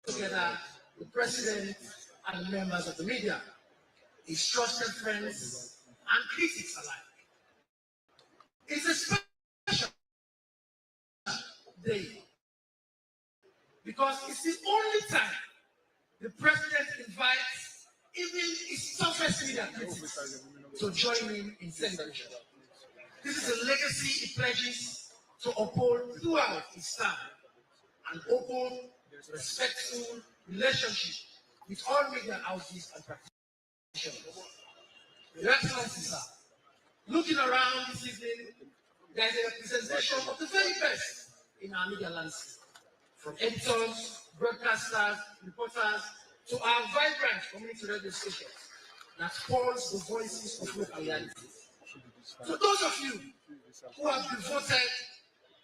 together the president and members of the media, his trusted friends and critics alike. It's a special day because it's the only time the president invites even his toughest media critics to join him in celebration. This is a legacy he pledges to uphold throughout his term, an open, respectful relationship with all media houses and practitioners. Your Excellency, sir, looking around this evening, there is a representation of the very best in our media landscape, from editors, broadcasters, reporters, to our vibrant community radio stations that pulse the voices of local realities. To those of you who have devoted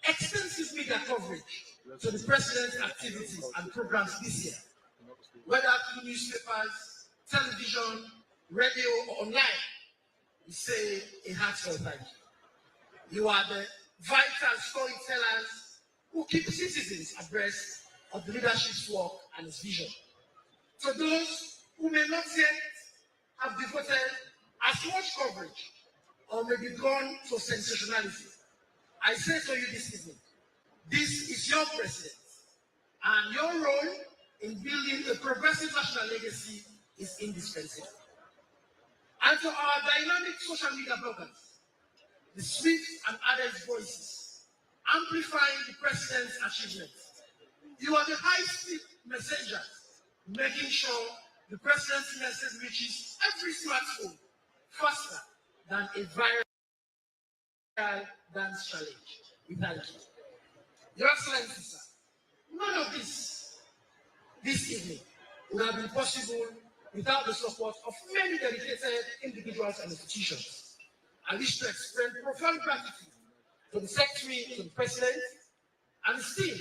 extensive media coverage to the president's activities and programs this year, whether through newspapers, television, radio, or online, we say a heartfelt thank you. You are the vital storytellers who keep citizens abreast of the leadership's work and its vision. To those who may not yet have devoted as much coverage or may be drawn to sensationality, I say to you this evening, this is your president, and your role in building a progressive national legacy is indispensable. And to our dynamic social media bloggers, the swift and ardent voices, amplifying the president's achievements, you are the high-speed messengers, making sure the president's message reaches every smartphone faster than a viral dance challenge. We thank you. Your Excellency, sir, none of this evening would have been possible without the support of many dedicated individuals and institutions. I wish to express profound gratitude to the Secretary, to the President, and his team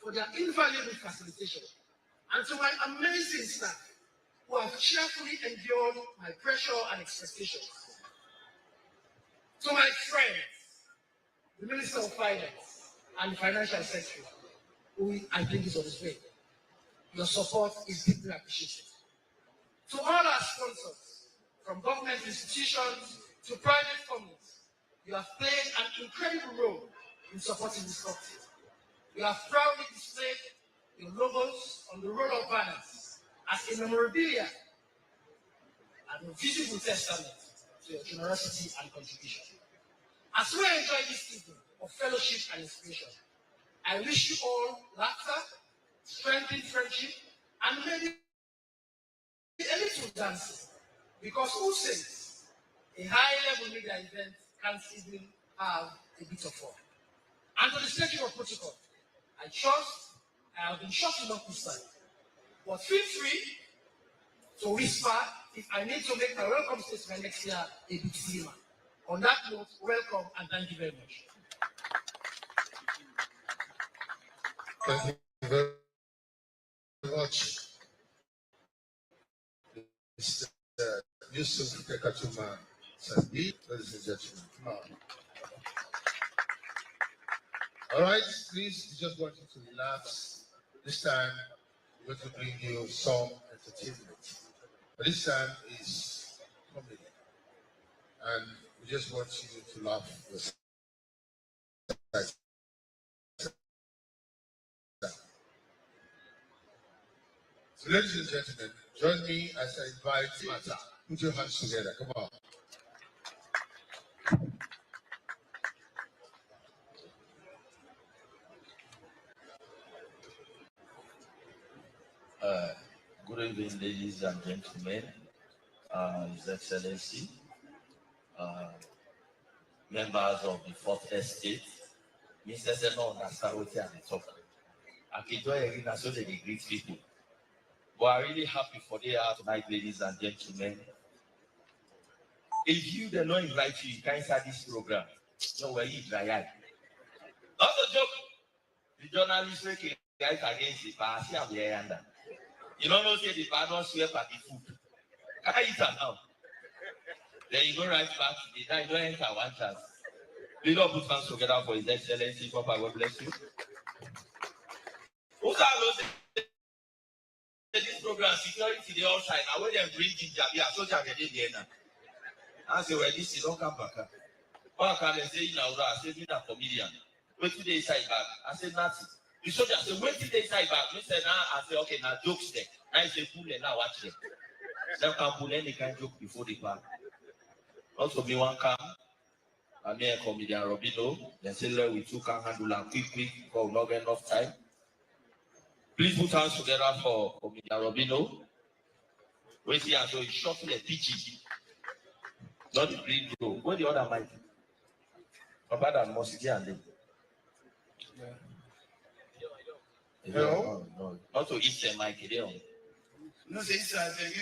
for their invaluable facilitation, and to my amazing staff who have cheerfully endured my pressure and expectations. To my friends, the Minister of Finance and the Financial Secretary, who I think is on his way, your support is deeply appreciated. To all our sponsors, from government institutions to private companies, you have played an incredible role in supporting this cocktail. You have proudly displayed your logos on the roll-up banners as a memorabilia and a visible testament to your generosity and contribution. As we enjoy this evening of fellowship and inspiration, I wish you all laughter, strengthened friendship, and maybe a little dancing, because who says a high-level media event can't even have a bit of fun? And to the statute of protocol, I trust I have been short enough this time, but feel free to whisper if I need to make my welcome statement next year a bit slimmer. On that note, welcome and thank you very much. Thank you very much, Mr. Yusuf Kekatuma Sandi, ladies and gentlemen. All right, please, we just want you to relax. This time, we're going to bring you some entertainment. But this time is comedy. And we just want you to laugh with us. So, ladies and gentlemen, join me as I invite Mata. Put your hands together. Come on. Good evening, ladies and gentlemen, His Excellency, members of the Fourth Estate. Mr. Seno understand what I talk. I can do it so they greet people. But I'm really happy for the hour tonight, ladies and gentlemen. If you don't invite you, you can't start this program. No way, you dry eye. Not a joke. The journalists making guys against the party of the end. You don't know, say the pardon sweep at the food. Can I eat it now? Then you go right back to the time, you don't enter one chance. We don't put hands together for His Excellency. Papa, God bless you. Who's that? program, security the outside. Now when they bring ginger, so they did the end. I say, well, this is don't come back. Why can they say now? I say, you're a comedian. Wait till they side back. I said, nothing. The soldier said, wait till they side back. We said, I say, okay, now jokes there. Now I say, pull it, now watch them. They can pull any kind of joke before they back. Also, me one come. I'm here, comedian Robino. They say, we two can handle them quickly because we not get enough time. Please put hands together for comedian Robino. We see as though he's shot in a PG. Not the green row. Where the other mic? About that mosque and them. Hello? No. Not to eat the mic. No, say it's a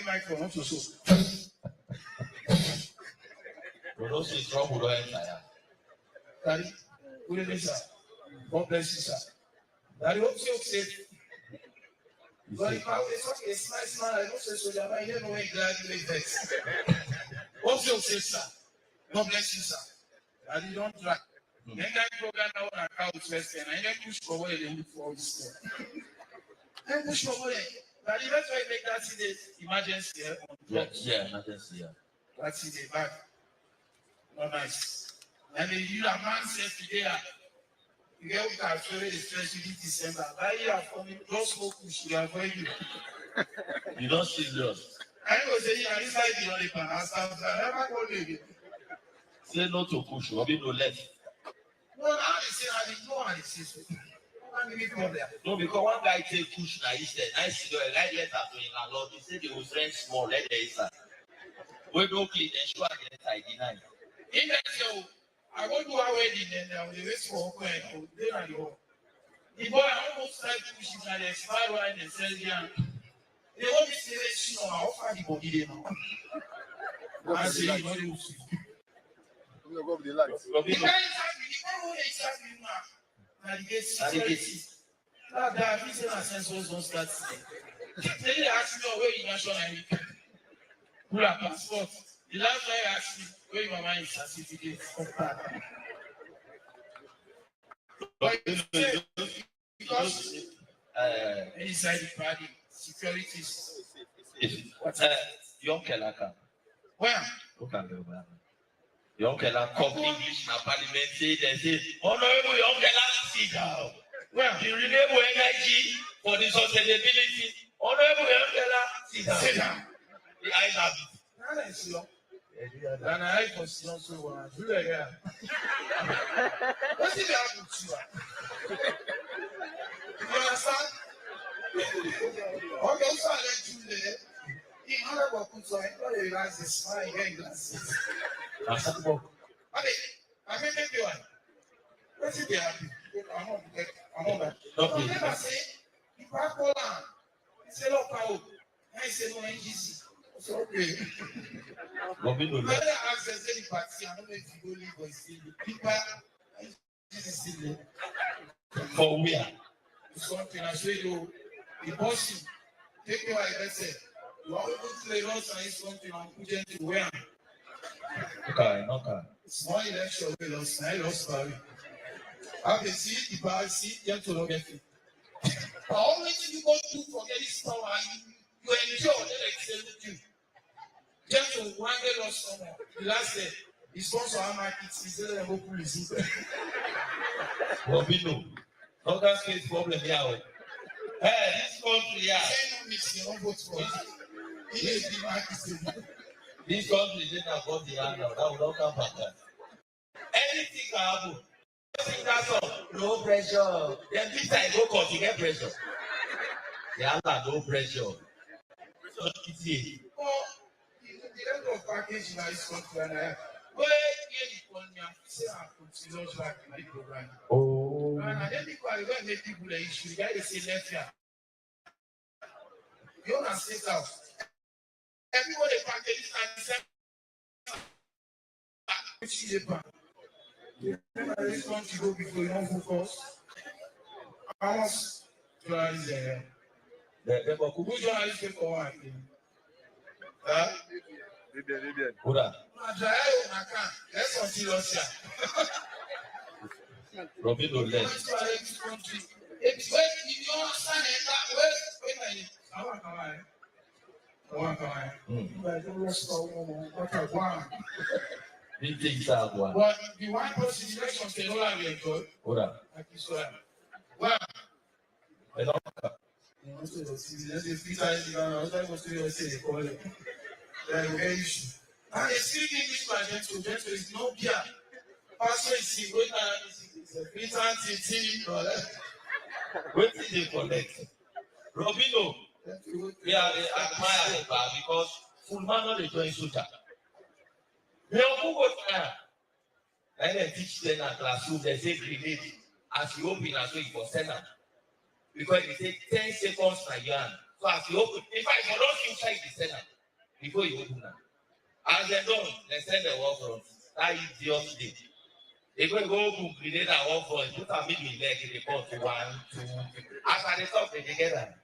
mic for not to so. You don't see trouble or anything. Daddy, good evening, sir. God bless you, sir. Daddy, hope you safe. But if I was talking a nice man, I don't say so. I don't know when glad you make vex. Hope you safe, sir. God bless you, sir. Daddy, don't try. Then that program now on account first, and I don't push forward and look for this. Then push forward. Daddy, that's why I make that see the emergency here. Yeah, emergency here. That's in the back. Not nice. And then you have man says today, you get what I've told you the special December. That year for me, don't smoke, we should avoid you. You don't serious. I was saying, I inside the only pan, I never called you again. Say no to push, or be no left. No, now they say, I didn't know how they say so. No, because one guy take push now, he said, nice to do a right letter to him, and Lord, he said they will rent small, let the inside. We don't clean, then show against I deny. In that show, I go to our wedding and the rest for Oakland, they are your. The boy almost tried to push it and they expired wine and sell young. They want me to say, let's see, how far the body they now. I say, you know, they will see. We'll go with the lights. The guy is happy now. Navigate. That reason and sensors don't start. They ask me where you national ID. Pull a passport. The last guy asked me where your mama is certificate. Because inside the party, securities. Young Kelaka. Where? Okay, Young Kelaka come English in parliament, say, they say, Honorable Young Kelaka, sit down. Well, the renewable energy for the sustainability, Honorable Young Kelaka, sit down. The eyes have it. And I consider so one. Do it again. What's it happen to you? You understand? Okay, so I let you there. In order to put some, you realize this fine getting glasses. I make you one. What's it happy? I'm on that. Don't never say, if I call on, it's a local. I say, no, NGC. It's okay. When I access any party, I don't know if you go leave or still people. This is still there. For where? Something I say you, the boss, take me like I said. You are able to lay lots and something I'm putting to where. Okay. Small election, we lost. I lost Barry. I can see the bar, see, you have to look at it. The only thing you go to forget is power, you enjoy the excellent you. Just to one day lost someone. The last day, he sponsor our markets, he said, I'm going to receive it. Robino, no that's his problem here. Hey, this country here. This country didn't have got the hand now. That will not come back. Anything can happen. That's all. No pressure. Then this time go court, you get pressure. The answer, no pressure. So it's it. The end of package in this country and where you say I consider like my program. Oh. And I think I don't make people the issue. The guy they say left here. You don't sit out. Everybody package and say which is a pan. Remember this country go before you don't focus. How much journalists there? Who journalists pay for one? Huh? Ura. Let's continue Russia. Robino left. It's when you understand that But the rest of what I want. But the one person the next one say, "Hold on, good." hold on. Well, I don't let's say 3 times I was to say they call it. Very issue. And they speak English by gentle is no beer. Pastor is saying, "Wait, it's a 3 times What did they collect? Robino, we are admire because full man not the join soldier. They are who go fire. And they teach them at classroom, they say grenade. As you open, as well, you can send them. Because they take 10 seconds per yarn. So as you open, in fact, you don't inside the sender before you open them. As they don't, they send the war front. That is just it. They go open grenade and war front, put a middle leg in the pot to 1, 2. After they talk, they together.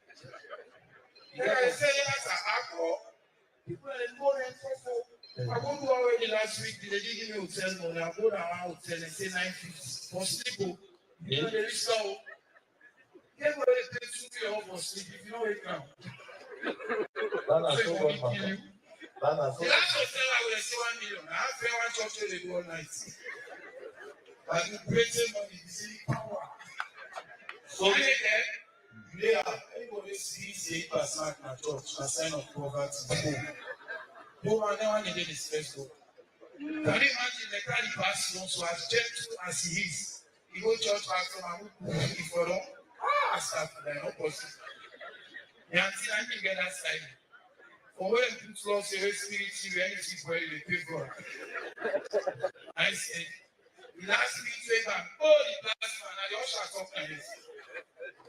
I say that's an alcohol. People are more than I go to already last week. They didn't give me hotel money. I go down hotel and say 950 for sleep. You know, there is so. Get where they pay 2 years for sleep if you know it now. That's so good. The last hotel I will say 1 million. I have one church they do all night. But you pay money, you see power. So they are anybody sees 8% in a church, a sign of poverty. No one never needed his first goal. Can you imagine the guy pastor so as gentle as he is? He go church pastor and he for them. Start like no possible. And until I can get that side. For when you put laws away spiritually, anything for you, they pay God. I said, last week, the plasma, and I also talk like this.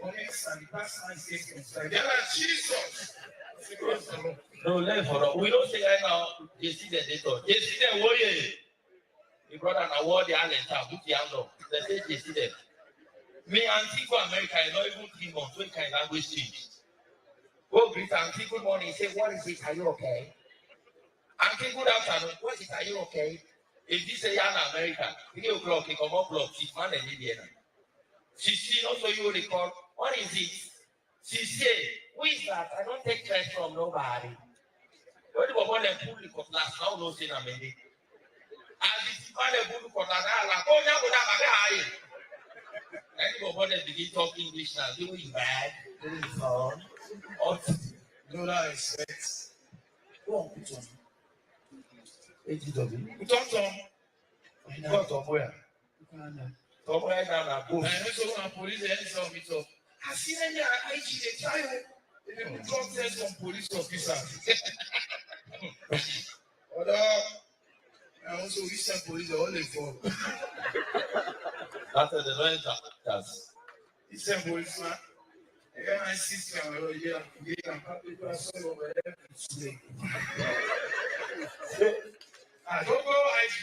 And the plasma is taking inside. They're like, Jesus. No, let for we don't say right now, they see the data. They see them warrior. The brother and award the island, put the hand up. They say they see them. Me Antigua America is not even 3 months when kind of language change. Go greet Auntie, good morning. Say, what is it? Are you okay? Auntie, good afternoon. What is it? Are you okay? If this is in America, 3 o'clock, you come up, 6 man and Indiana. She see also you record. What is it? She say, who is that? I don't take trash from nobody. When you want to pull the cutlass, now no say na many. As this man pull the cutlass, oh yeah, go down, anybody begin talking English now, doing bad, doing fun, or no that respect. Go on, put on. ATW. Put on. Put on where? Somewhere down at both. I know some police and some it up. I see any IG they try they put drug test on police officers. Although I also wish some police are all they fall. After the noise that's it's a policeman. Yeah, my sister, yeah, people are so over there today. I don't go IG.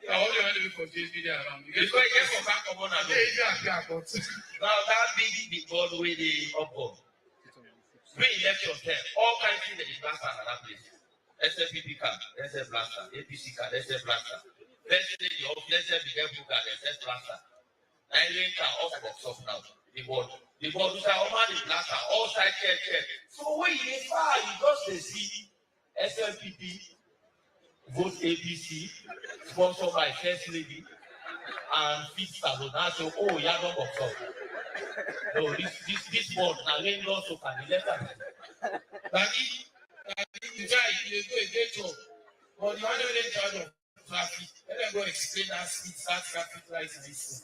Yeah, all you want to do for this video around. Because yes, for back of one now that big board with the upboard. Pre-election time, all kinds of things that is blaster and another place. SFPP card, SF blaster, APC card, SF blaster. Let's say the office, let's be careful card, SF blaster. Nine car, all box off now. The board will say, oh man, the blaster, all side check. So when you far, you just see SFPP. Vote APC, sponsored by First Lady and Fitz-Stavo. Now say, oh, yeah, don't box up. No, this board, now let me also can be left out. But if you try, you do a great job. But you want to be in charge of traffic. Let them go explain that start traffic lights and this.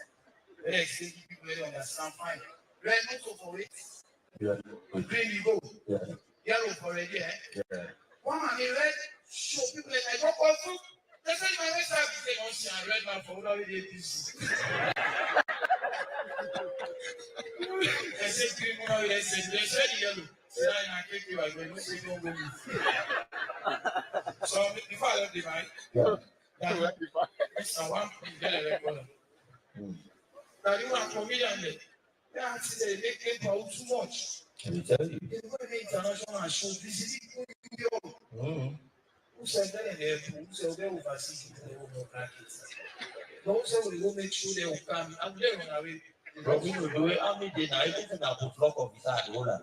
Let them explain to people where they understand fine. Red, also for it. Yeah. Green, you go. Yeah. Yellow for it, yeah. Yeah. One man in red, show people in like, what also? They say my next time you say, oh, see, I red man for what we did this. They say, green man, they say yellow. Say, I can't give you, I will say, don't go move. So, before I left the mic, it's a one thing, get a recorder. Now, you want a comedian there. They actually make them out too much. Can you tell you? They go to the international show, this is it. Who said that who said they overseas, they will not crack it. Those who will make sure they will come, and they will away. But we will do it, how many days now, everything I put lock of his heart, hold on.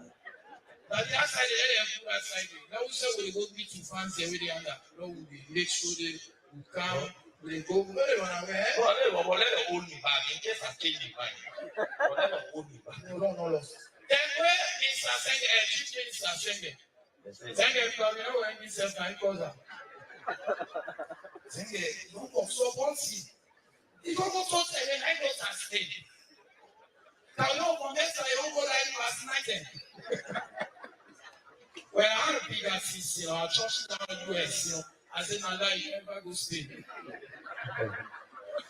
But the outside, the area of outside, now we say we go meet to fans every day under. No, we make sure they will come, they go, where they want to wear. Well, let them hold me back in case I change my mind. Let them hold me back. No, lost. Then where Mr. Senge, Chief Minister Senge? Senge, you know when Mr. Senge calls up. Senge, don't go so fancy. You don't go so seven, I don't stay. Now, you know, from next time, you don't go like last night. Well, I want to be that since, our church now US, I said, now that you never go stay.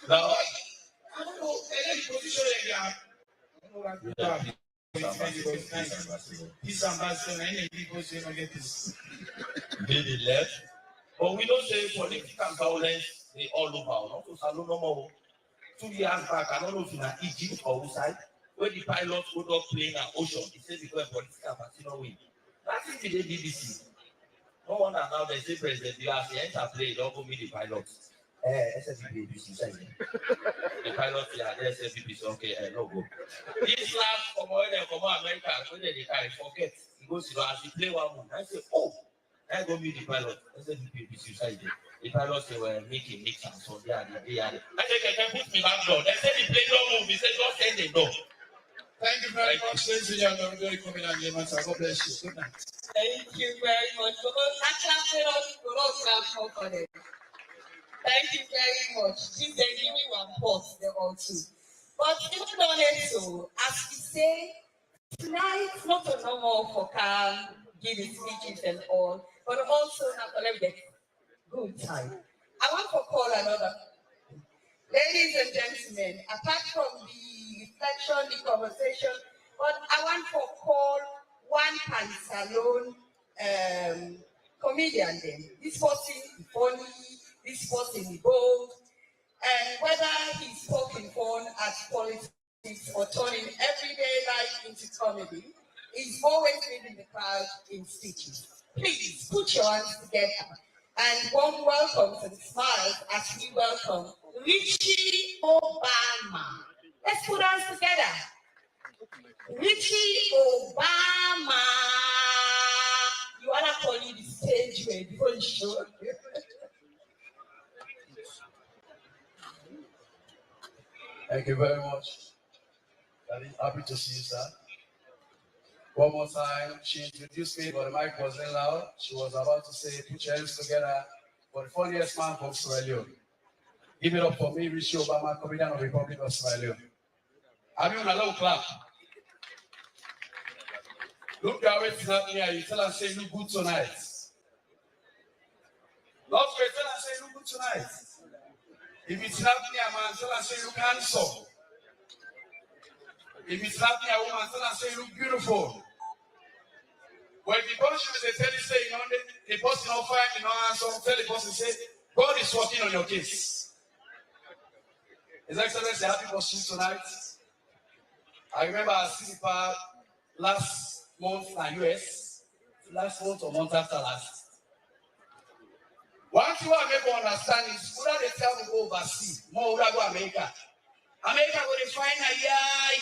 Now, I don't know, any position they have. I don't know this ambassador, any people say, no get this. They left. But we don't say political violence, they all over. Not to salon no more. 2 years back, I don't know if in Egypt or outside, where the pilots go up playing an ocean, he said because political party no win. That's it, the BBC. No wonder now they say President, you have to enter play, don't go meet the pilots. SFBB, the pilots here, the SFBB, okay, no go. This last from where they come America, when they carry, forget. He goes to as he play one move. I say, oh, I go meet the pilot. SFBB, the pilots they were making mix and so they are. I said, they can put me back door. They said the plane don't move. He said, just send the door. Thank you very much, ladies and gentlemen. Very coming and giving us. God bless you. Good night. Thank you very much. Thank you very much. Please then give me one pause there also. But even though it so, as we say, tonight not a normal for calm, give the speeches and all, but also not to let good time. I want to call another. Ladies and gentlemen, apart from the reflection, the conversation, but I want to call one pan-salon comedian then. This person is funny, this person is bold, and whether he's poking fun at politics or turning everyday life into comedy, he's always leaving the crowd in stitches. Please put your hands together and warm welcomes and smiles as we welcome Richie Obama. Let's put hands together. Richie Obama. You want to call you the stage way before the show. Thank you very much. Happy to see you, sir. One more time, she introduced me, but the mic wasn't loud. She was about to say, put your hands together for the funniest man from Sierra Leone. Give it up for me, Richie Obama, comedian of the Republic of Sierra Leone. Have you a little clap? Look at what's happening here. You tell us, say, look good tonight. Love great, tell us, say, look good tonight. If it's not me, man, tell us, say, look handsome. If it's not me, woman, tell us, say, look beautiful. When the person is a tell you, say, the person not fine, handsome, tell the person, say, God is working on your case. His Excellency, happy for you tonight. I remember I seen the part last month in the US, last month or month after last. One thing I make understand is, who are they tell me go overseas? More would I go America? America go to find a yai.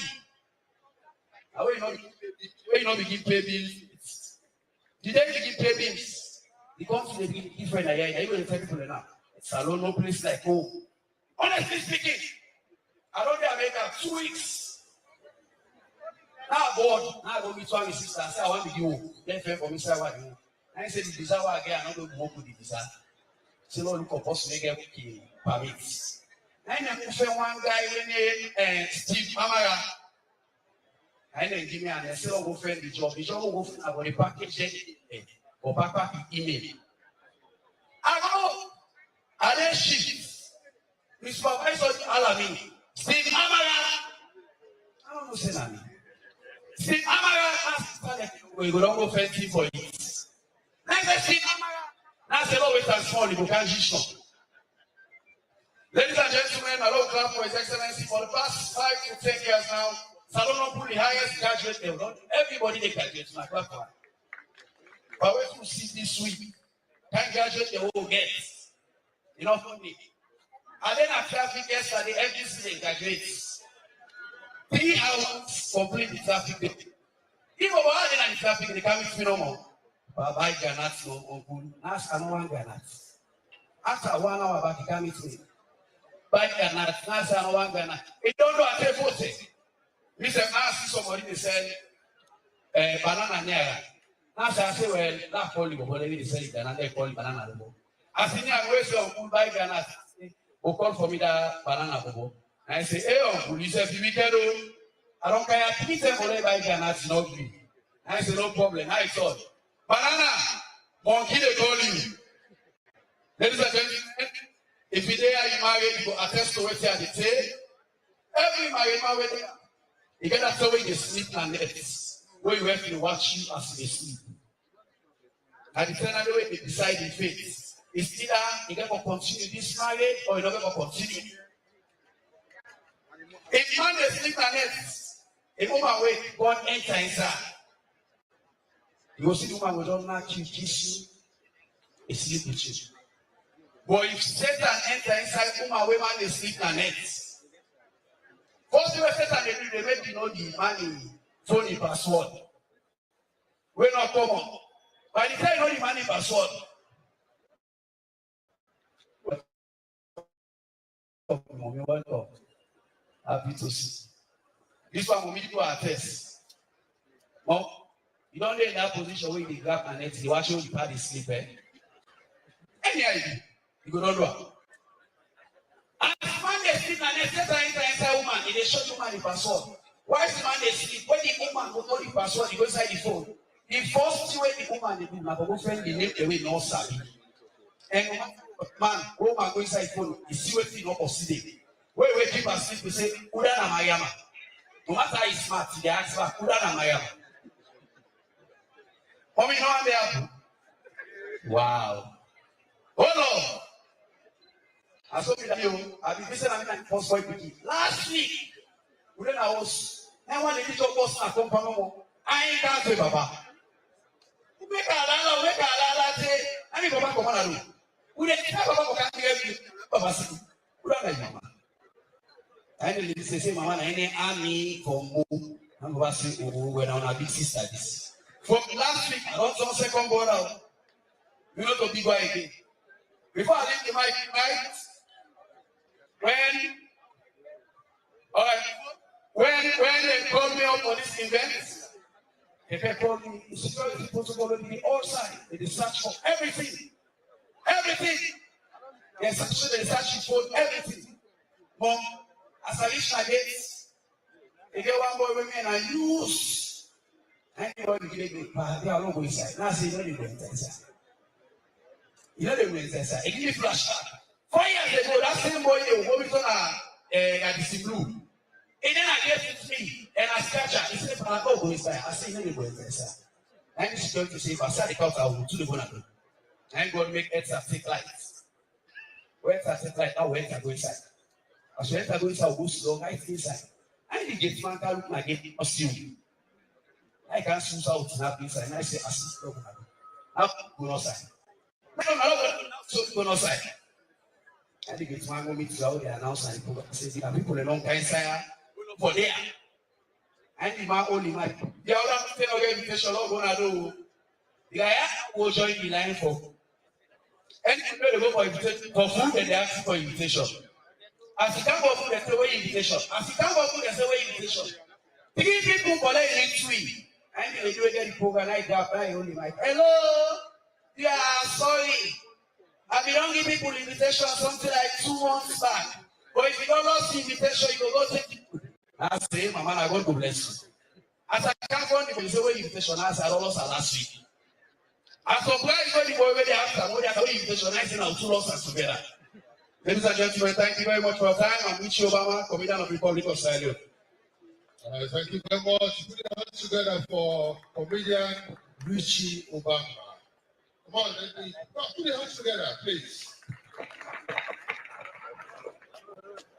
Where you not begin pay bills? The day you begin pay bills, the country begin different a yai. You will tell people now. Salon no place like home. Honestly speaking, I don't know America 2 weeks. Now board, now I go meet one sister. I say I want to give you. Then fair for me say what you. I say the visa I get, I don't go with the visa. Say no look up us make it permits. I never found one guy named Steve Amara. I didn't give me an essay or go find the job. The job will go find about the package or backpack email. I go. I then shift. The supervisor Alami. Steve Amara. I don't know say that. Steve Amara asked we go find Steve for it. Next Steve Amara. Now say no wait and small. You can't just. Ladies and gentlemen, I love clap for His Excellency. For the past 5 to 10 years now, Salon put the highest graduate level. Everybody they graduate now. Clap for. But when you see this week, can't graduate the whole get. Enough money. And then after traffic yesterday, every student graduates. 3 hours complete the traffic day. If we are in the traffic, they come with me no more. Buy granats no uncle. Ask another granat. After 1 hour back, he come with me. Buy granats. Ask another granat. He don't know what they put it. Mr. Ask somebody to sell banana near. Now I say, well, that call you, but they sell it and they call it banana. I say, I wait for uncle buy granats. Who call for me that banana bobo. I say, hey uncle, you say if we can do, I don't care. Please say for buy granats, not me. I say no problem. I thought banana, monkey they call you. Ladies and gentlemen, if you there you married, you go attest to what they say. Every married man where you get that way you sleep and nets. Where you have to watch you as you sleep. And the final way they decide in faith. It's either you're going to continue this marriage or you're not going to continue. If man is sleep and nets, a woman wait, God enter inside. You will see the woman will not kiss you, it's sleep with you. But if Satan enter inside, woman is sleep and nets. First thing Satan they make you know the money, phone password. We're not common. By the time you know the money password, mommy, welcome. Happy to see. This one will meet you at test. Mom, you don't need that position where you grab and net, you watch you part the sleep. Any idea? You go don't do. As man they sleep and net, enter woman, it is show woman the password. Why is the man they sleep? When the woman go know the password, he go inside the phone. The first way the woman they do, now go friend the name away no sabi. And man, woman go inside the phone, he see what he not possible. Where we keep asleep, we say, Uda na mayama. No matter how smart, they ask for Uda na mayama. How many know what they have? Wow. Oh no. I saw you. I've been listening to the first boy picking. Last week, we didn't house. I want to get your boss and come from I ain't that way, Baba. We make a lot, say, I need Baba come on. We didn't have Baba come here. Baba say, we don't like Mama. I didn't say, Mama, any army from home. I'm going to say, oh, we're on a big sister. This. From last week, I don't know second board out. You know to be going again. Before I leave the mic, right? When they called me up for this event, they called me, the security protocol will be all side. They search for everything. Everything. They search for everything. Mom, as I reach my gates, they get one boy with me and I use. Anybody give me, they are not going inside. Now I say, you know they go inside. You know they go inside. They give me flashback. 4 years ago, that same boy, they will go at the blue. And then I get with me, and I scratch her. He said, I go inside. I say, you know they go inside. And the security say, if I start the couch, I will do the one again. And God make ETSA take lights. Where ETSA take light, now where ETSA go inside. As when ETSA go inside, I go slow, I stay inside. And the gate man can look my gate, or still. I can't swim out to that inside. And I say, assist, go outside. So go outside. And the gate man go meet you out there and outside. Say, the people along inside for there. And the man only man. The other thing of invitation, Lord, go and do. The guy will join the line for. And they go for invitation for food and they ask for invitation. As you can't go food, they say where invitation. As you can't go food, they say where invitation. Three people for like next week. And they do get the program like that. I only like, hello. Yeah, sorry. I be don't give people invitation something like 2 months back. But if you don't lost the invitation, you go take people. I say, Mama, I God to bless you. As I can't go on the say where invitation, I said, I lost last week. As of where is going to go where they have some invitation, I say now 2 losses together. Ladies and gentlemen, thank you very much for your time. I'm Michi Obama, Comedian of the Republic of Sierra Leone. Thank you very much. Put your hands together for comedian Richie Obama. Come on, put your hands together, please.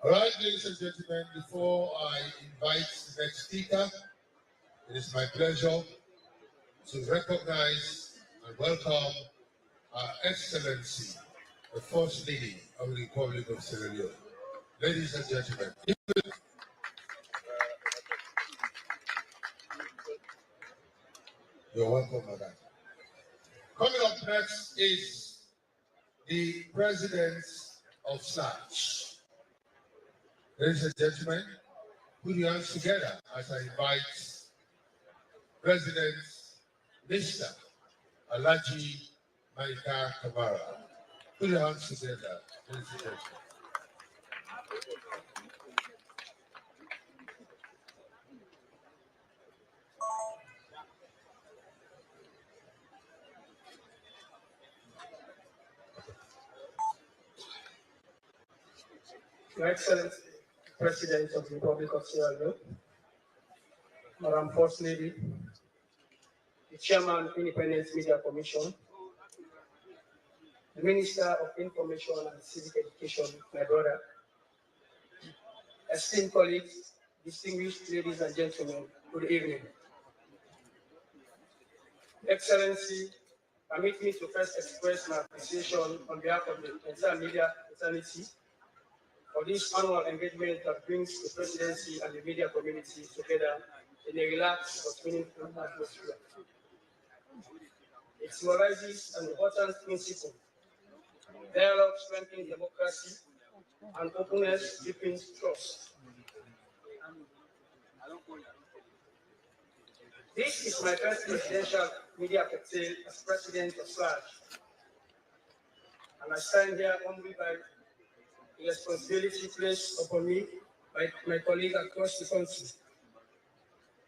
All right, ladies and gentlemen, before I invite the next speaker, it is my pleasure to recognize and welcome Her Excellency, the First Lady of the Republic of Sierra Leone. Ladies and gentlemen, You're welcome, madam. Coming up next is the president of SARC. Ladies and gentlemen, put your hands together as I invite President Mr. Alhaji Maika Kamara. Put your hands together, ladies and gentlemen. Your Excellency, President of the Republic of Sierra Leone, Madam First Lady, the Chairman of the Independent Media Commission, the Minister of Information and Civic Education, my brother, esteemed colleagues, distinguished ladies and gentlemen, good evening. Excellency, permit me to first express my appreciation on behalf of the entire media fraternity for this annual engagement that brings the presidency and the media community together in a relaxed but meaningful atmosphere. It symbolizes an important principle: dialogue strengthens democracy, and openness deepens trust. This is my first presidential media cocktail as president of SLAG, and I stand here humbly by the responsibility placed upon me by my colleagues across the country.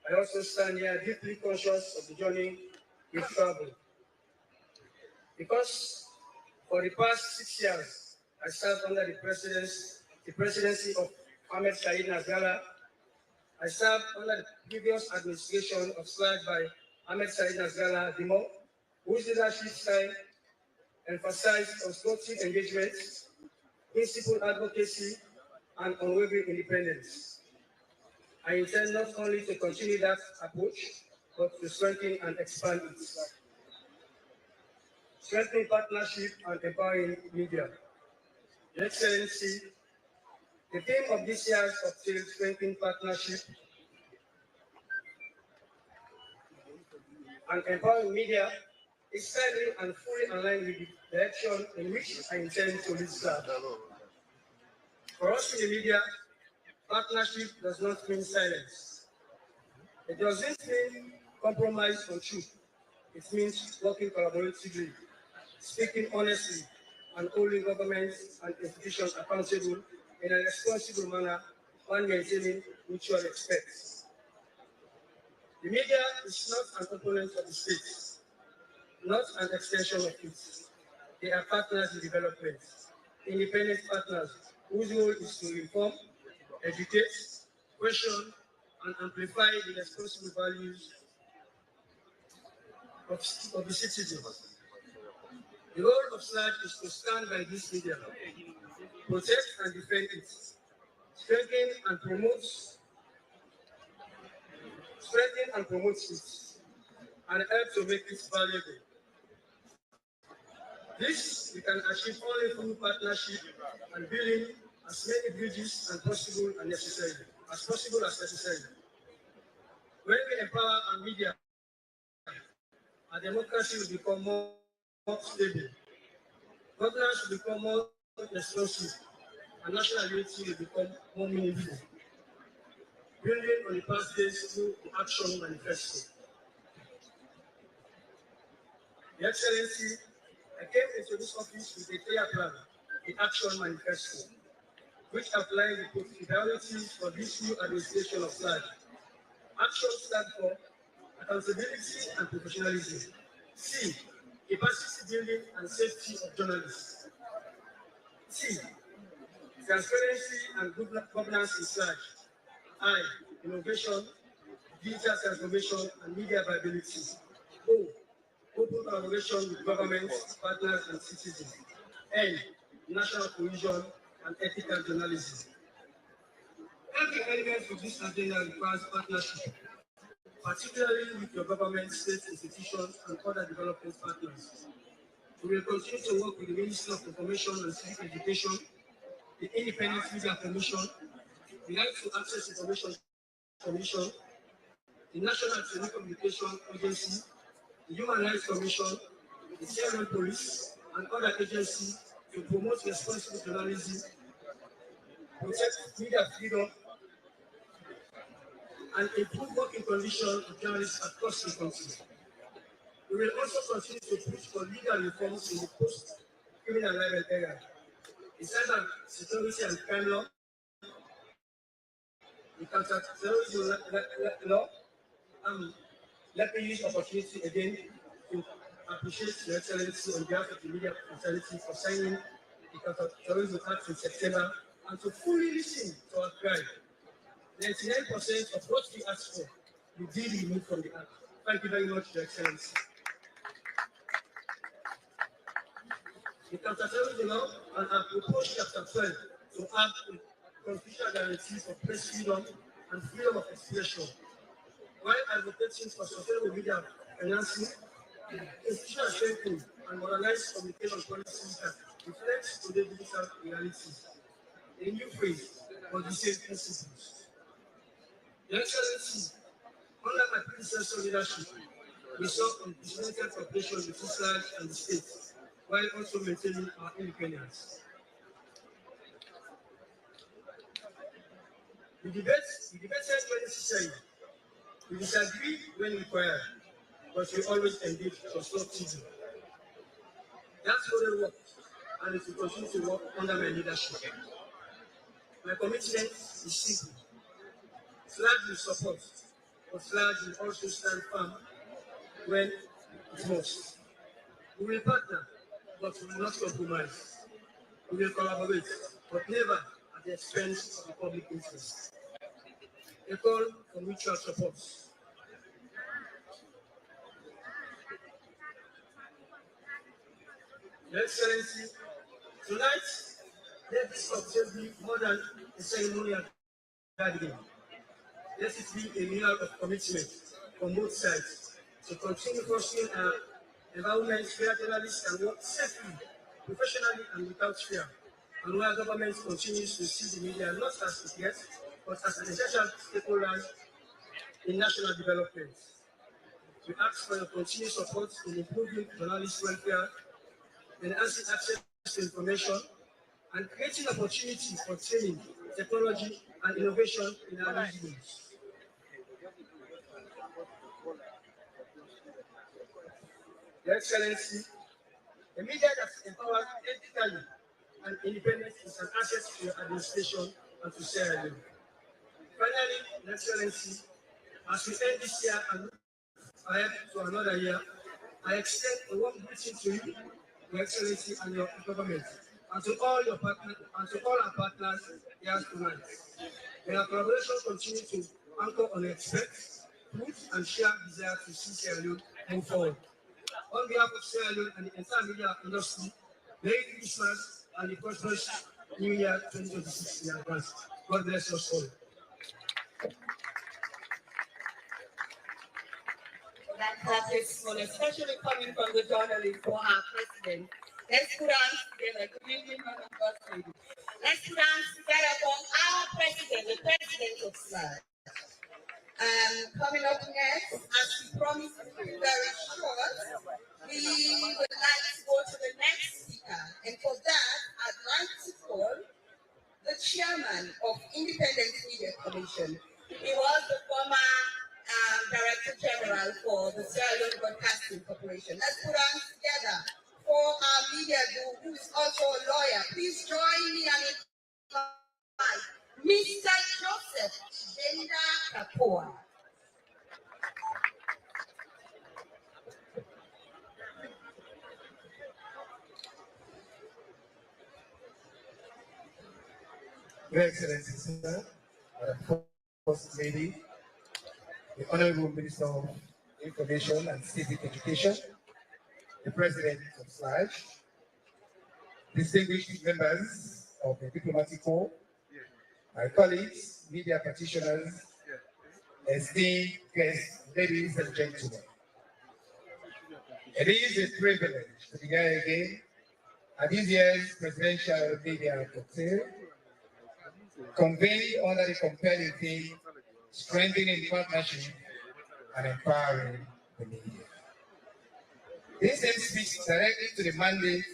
I also stand here deeply conscious of the journey we've traveled, because for the past 6 years, I served under the presidency of 𝐀𝐧𝐧𝐮𝐚𝐥 𝐏𝐫𝐞𝐬𝐢𝐝. I served under the previous administration of SLAG by 𝐀𝐧𝐧𝐮𝐚𝐥 𝐏𝐫𝐞𝐬𝐢𝐝, whose leadership style emphasized constructive engagement, principled advocacy, and unwavering independence. I intend not only to continue that approach, but to strengthen and expand it. Strengthening partnership and empowering media. Your Excellency, the theme of this year's cocktail, strengthening partnership and empowering media, is tightly and fully aligned with the direction in which I intend to lead SLAG. For us in the media, partnership does not mean silence. It doesn't mean compromise on truth. It means working collaboratively, speaking honestly, and holding governments and institutions accountable in a responsible manner while maintaining mutual respect. The media is not an opponent of the state, not an extension of it. They are partners in development, independent partners whose role is to inform, educate, question, and amplify the responsible values of the citizens. The role of SLAG is to stand by this media, protect and defend it, strengthen and promote it, and help to make it valuable. This we can achieve only through partnership and building as many bridges as possible as necessary. When we empower our media, our democracy will become more stable, governance will become more responsive, and national unity will become more meaningful. Building on the past days through the Action Manifesto. Your Excellency, I came into this office with a clear plan, the Action Manifesto, which outlines the priorities for this new administration of SLAG. Action stands for accountability and professionalism. C, capacity building and safety of journalists. C, transparency and good governance in SLAG. I, innovation, digital transformation, and media viability. O, open collaboration with government, partners, and citizens. N, national cohesion and ethical journalism. Every element of this agenda requires partnership, particularly with your government, state institutions, and other development partners. We will continue to work with the Ministry of Information and Civic Education, the Independent Media Commission, the Right to Access Information Commission, the National Telecommunication Agency, the Human Rights Commission, the Sierra Police, and other agencies to promote responsible journalism, protect media freedom, and improve working conditions of journalists across the country. We will also continue to push for legal reforms in the post-criminal libel era, in cyber security and crime law, the counter-terrorism law. Let me use the opportunity again to appreciate Your Excellency on behalf of the media fraternity for signing the Counter-Terrorism Act in September and to fully listen to our cry. 99% of what we asked for, we did remove from the Act. Thank you very much, Your Excellency. The Counter-Terrorism Law and our proposed Chapter 12 to have constitutional guarantees for press freedom and freedom of expression, while advocating for sustainable media financing, institutional strengthening, and modernized communication policies that reflect today's digital realities. A new phrase for the same principles. Your Excellency, under my predecessor leadership, we saw unprecedented cooperation between SLAG and the state, while also maintaining our independence. We debated when necessary. We disagree when required, but we always engage constructively. That's how they work, and it will continue to work under my leadership. My commitment is simple. SLAG will support, but SLAG will also stand firm when it must. We will partner, but we will not compromise. We will collaborate, but never at the expense of the public interest. A call for mutual support. Your Excellency, tonight, let this cocktail be more than a ceremonial gathering. Let it be a renewal of commitment from both sides to continue fostering an environment where journalists can work safely, professionally, and without fear, and where government continues to see the media not as a guest, but as an essential stakeholder in national development. We ask for your continued support in improving journalist welfare, enhancing access to information, and creating opportunities for training, technology, and innovation in our newsrooms. Your Excellency, a media that empowers ethically and independent is an asset to your administration and to Sierra Leone. Finally, Your Excellency, as we end this year and look ahead to another year, I extend a warm greeting to you, Your Excellency, and your government, and to all your partners, and to all our partners here tonight. May our collaboration continue to anchor on respect, truth, and shared desire to see Sierra Leone move forward. On behalf of Sierra Leone and the entire media industry, Merry Christmas and the prosperous New Year 2026 in advance. God bless us all. That is full, especially coming from the journalist for our president. Let's put hands together. Good evening, Madam First Lady. Let's put hands together for our president, the president of SLAG. Coming up next, as we promised to be very short, we would like to go to the next speaker. And for that, I'd like to call the chairman of Independent Media Commission. He was the former Director General for the Sierra Leone Broadcasting Corporation. Let's put hands together for our media group, who is also a lawyer. Please join me and invite Mr. Joseph Benda Kapoa. Your Excellency, sir, First Lady, the Honorable Minister of Information and Civic Education, the President of SLAG, distinguished members of the Diplomatic Corps, my colleagues, media practitioners, esteemed guests, ladies and gentlemen. It is a privilege to be here again at this year's Presidential Media Cocktail, conveying under the compelling theme, strengthening partnership and empowering the media. This then speaks directly to the mandate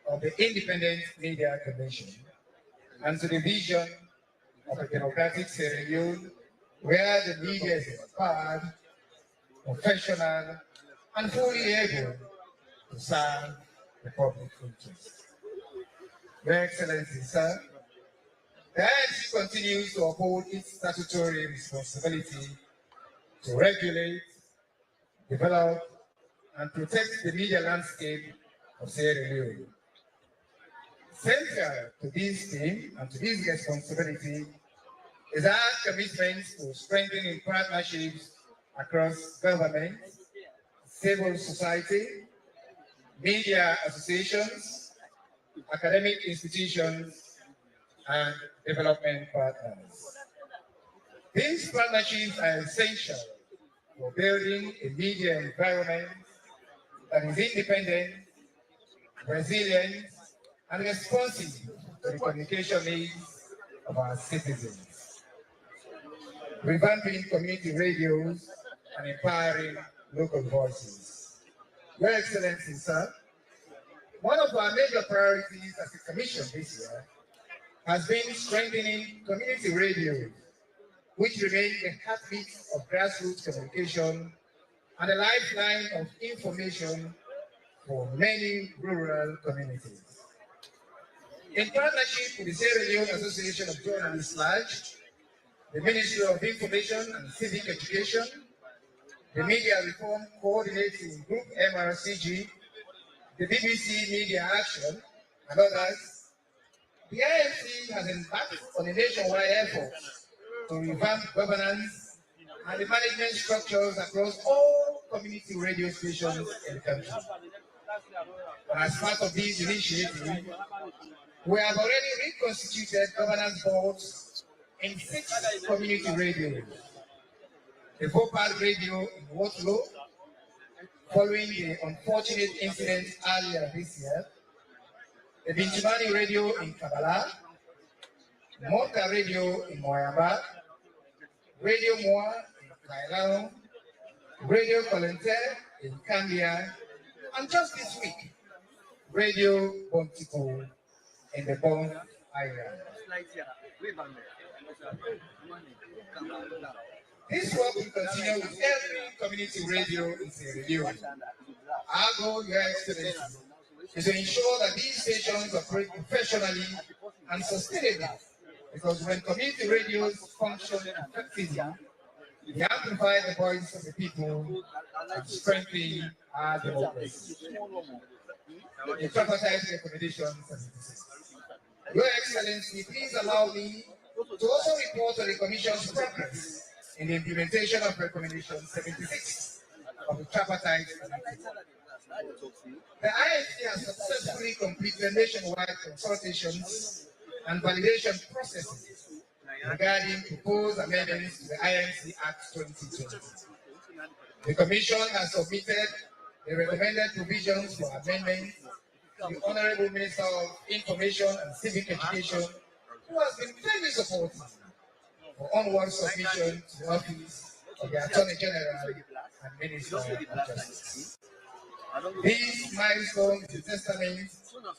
of the Independent Media Commission and to the vision of a democratic Sierra Leone where the media is empowered, professional, and fully able to serve the public interest. Your Excellency, sir, the INC continues to uphold its statutory responsibility to regulate, develop, and protect the media landscape of Sierra Leone. Central to this theme and to this responsibility is our commitment to strengthening partnerships across government, civil society, media associations, academic institutions, and development partners. These partnerships are essential for building a media environment that is independent, resilient, and responsive to the communication needs of our citizens. Revamping community radios and empowering local voices. Your Excellency, sir, one of our major priorities as a commission this year has been strengthening community radios, which remain the heartbeat of grassroots communication and a lifeline of information for many rural communities. In partnership with the Sierra Leone Association of Journalists Large, the Ministry of Information and Civic Education, the Media Reform Coordinating Group MRCG, the BBC Media Action, and others, the INC has embarked on a nationwide effort to revamp governance and the management structures across all community radio stations in the country. And as part of this initiative, we have already reconstituted governance boards in 6 community radios. The Vopal radio in Waterloo, following the unfortunate incident earlier this year, the Bintimani radio in Kabbalah, Mota radio in Moyamba, Radio Moa in Kailao, Radio Kolente in Kambia, and just this week, Radio Bontiko in the Bond Island. This work will continue with every community radio in Sierra Leone. Our goal, Your Excellency, is to ensure that these stations operate professionally and sustainably, because when community radios function effectively, they amplify the voice of the people and strengthen our democracy. The tripartite recommendations. Your Excellency, please allow me to also report on the Commission's progress in the implementation of Recommendation 76 of the tripartite committee. The INC has successfully completed nationwide consultations and validation processes regarding proposed amendments to the INC Act 2020. The Commission has submitted the recommended provisions for amendment to the Honorable Minister of Information and Civic Education, who has been very supportive for onward submission to the office of the Attorney General and Minister of Justice. This milestone is a testament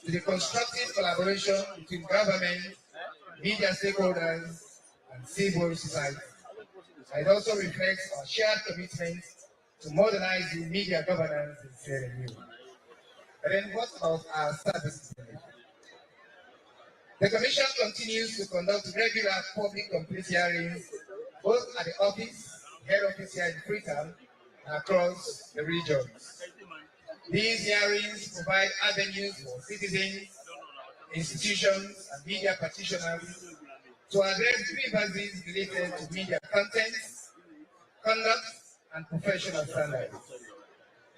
to the constructive collaboration between government, media stakeholders, and civil society. It also reflects our shared commitment to modernizing media governance in Sierra Leone. But then what about our services? The Commission continues to conduct regular public complaint hearings, both at the office, head office here in Freetown, and across the regions. These hearings provide avenues for citizens, institutions, and media practitioners to address grievances related to media content, conduct, and professional standards.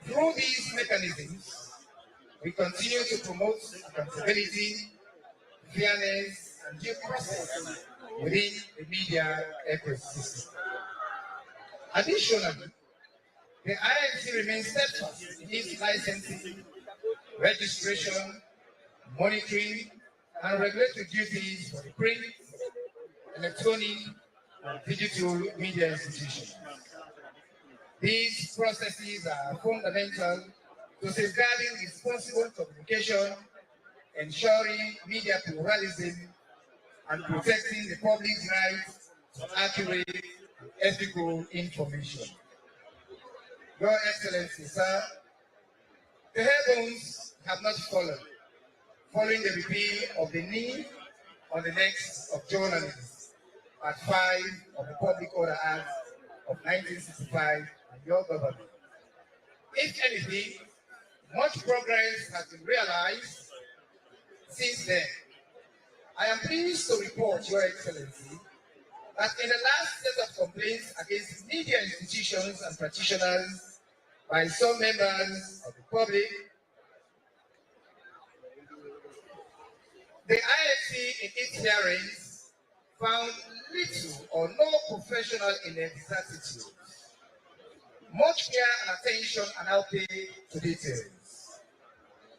Through these mechanisms, we continue to promote accountability, fairness, and due process within the media ecosystem. Additionally, the INC remains steadfast in its licensing, registration, monitoring, and regulatory duties for the print, electronic, and digital media institutions. These processes are fundamental to safeguarding responsible communication, ensuring media pluralism, and protecting the public's right to accurate and ethical information. Your Excellency, sir, the heavens have not fallen following the repeal of the knee on the necks of journalists at 5 of the Public Order Act of 1965 and your government. If anything, much progress has been realized since then. I am pleased to report, Your Excellency, that in the last set of complaints against media institutions and practitioners by some members of the public, the IFC in its hearings found little or no professional inexactitude. Much care and attention are now paid to details.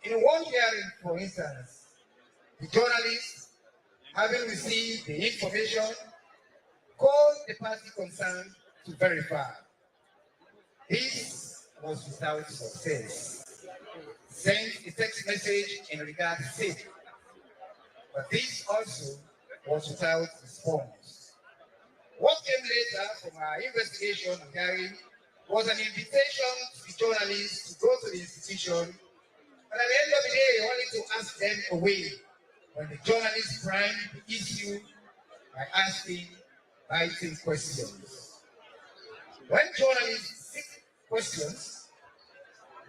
In one hearing, for instance, the journalist, having received the information, called the party concerned to verify. This was without success. Sent a text message in regard to safety, but this also was without response. What came later from our investigation and hearing was an invitation to the journalists to go to the institution, and at the end of the day, only to ask them away when the journalists primed the issue by asking biting questions. When journalists seek questions,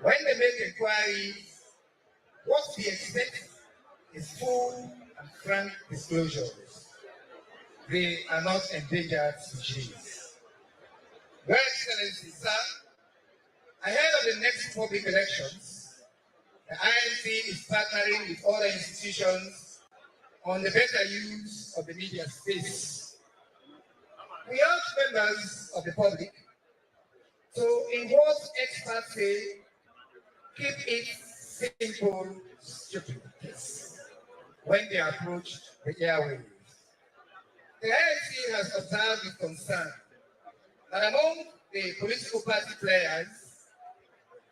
when they make inquiries, what we expect is full and frank disclosures. They are not endangered species. Your Excellency, sir, ahead of the next public elections, the INC is partnering with other institutions on the better use of the media space. We urge members of the public to, in what experts say, keep it simple, stupid when they approach the airwaves. The INC has observed with concern that among the political party players,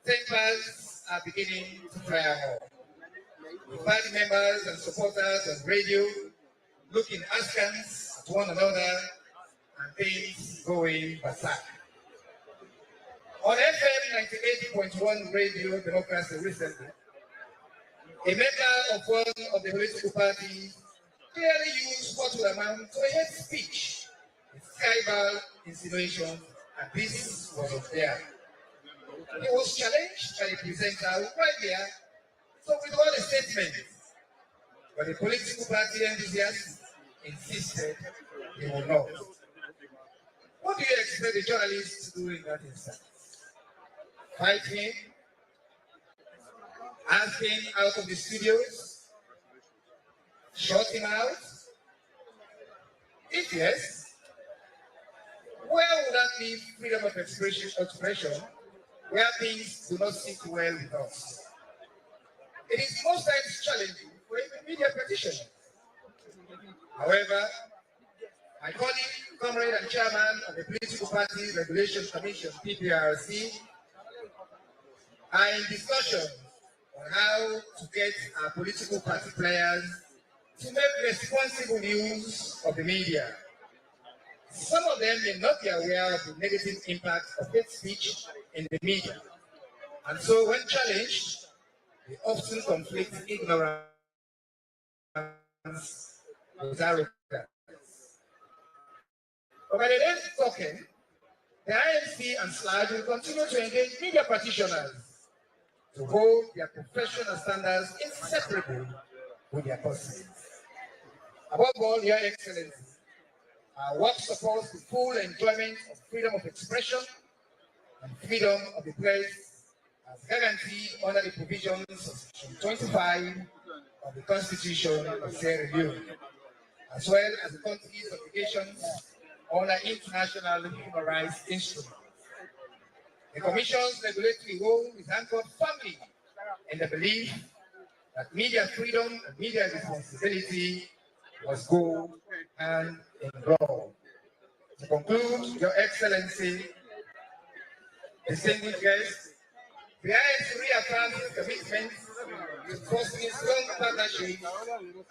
tempers are beginning to flare up. The party members and supporters on radio looking askance at one another and things going berserk. On FM 98.1 Radio Democracy recently, a member of one of the political parties clearly used what would amount to a hate speech, with tribal insinuation, and this was unfair. He was challenged by the presenter right there, so with all the statements, but the political party enthusiasts insisted he would not. What do you expect the journalists to do in that instance? Fight him? Ask him out of the studios? Shut him out? If yes, where would that leave freedom of expression where things do not sit well with us? It is most times challenging for even media practitioners. However, my colleague, comrade and chairman of the Political Party Regulation Commission, PPRC, are in discussion on how to get our political party players to make responsible use of the media. Some of them may not be aware of the negative impact of hate speech in the media, and so when challenged, they often conflict ignorance with arrogance. But by the next token, the INC and SLAG will continue to engage media practitioners to hold their professional standards inseparable with their pursuits. Above all, Your Excellency, our work supports the full enjoyment of freedom of expression and freedom of the press as guaranteed under the provisions of Section 25 of the Constitution of Sierra Leone, as well as the country's obligations under international human rights instruments. The Commission's regulatory role is anchored firmly in the belief that media freedom and media responsibility must go hand in glove. To conclude, Your Excellency, distinguished guests, VIS reaffirms its commitment to fostering strong partnerships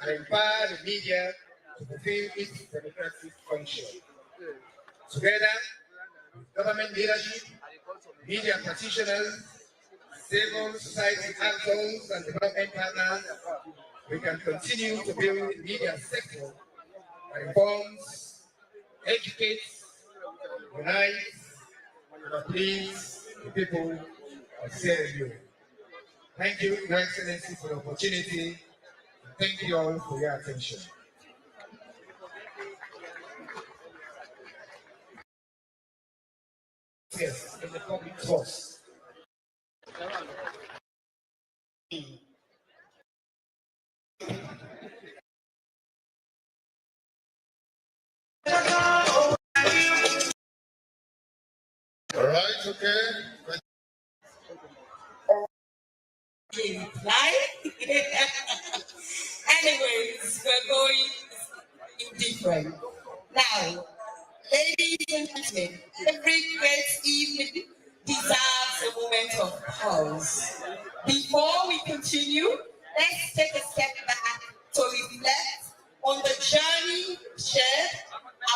and empower the media to fulfill its democratic function. Together, government leadership, media practitioners, civil society actors, and development partners, we can continue to build a media sector that informs, educates, unites, and uplifts the people of Sierra Leone. Thank you, Your Excellency, for the opportunity, and thank you all for your attention. Yes, in the public trust. All right, okay. Anyways, we're going indifferent. Now, ladies and gentlemen, every great evening deserves a moment of pause. Before we continue, let's take a step back to reflect on the journey shared,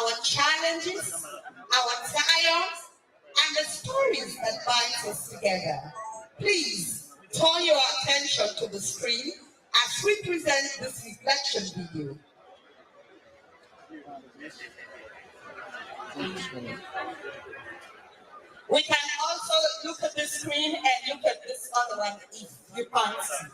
our challenges, our triumphs, and the stories that bind us together. Please turn your attention to the screen as we present this reflection video. We can also look at the screen and look at this other one if you can't see.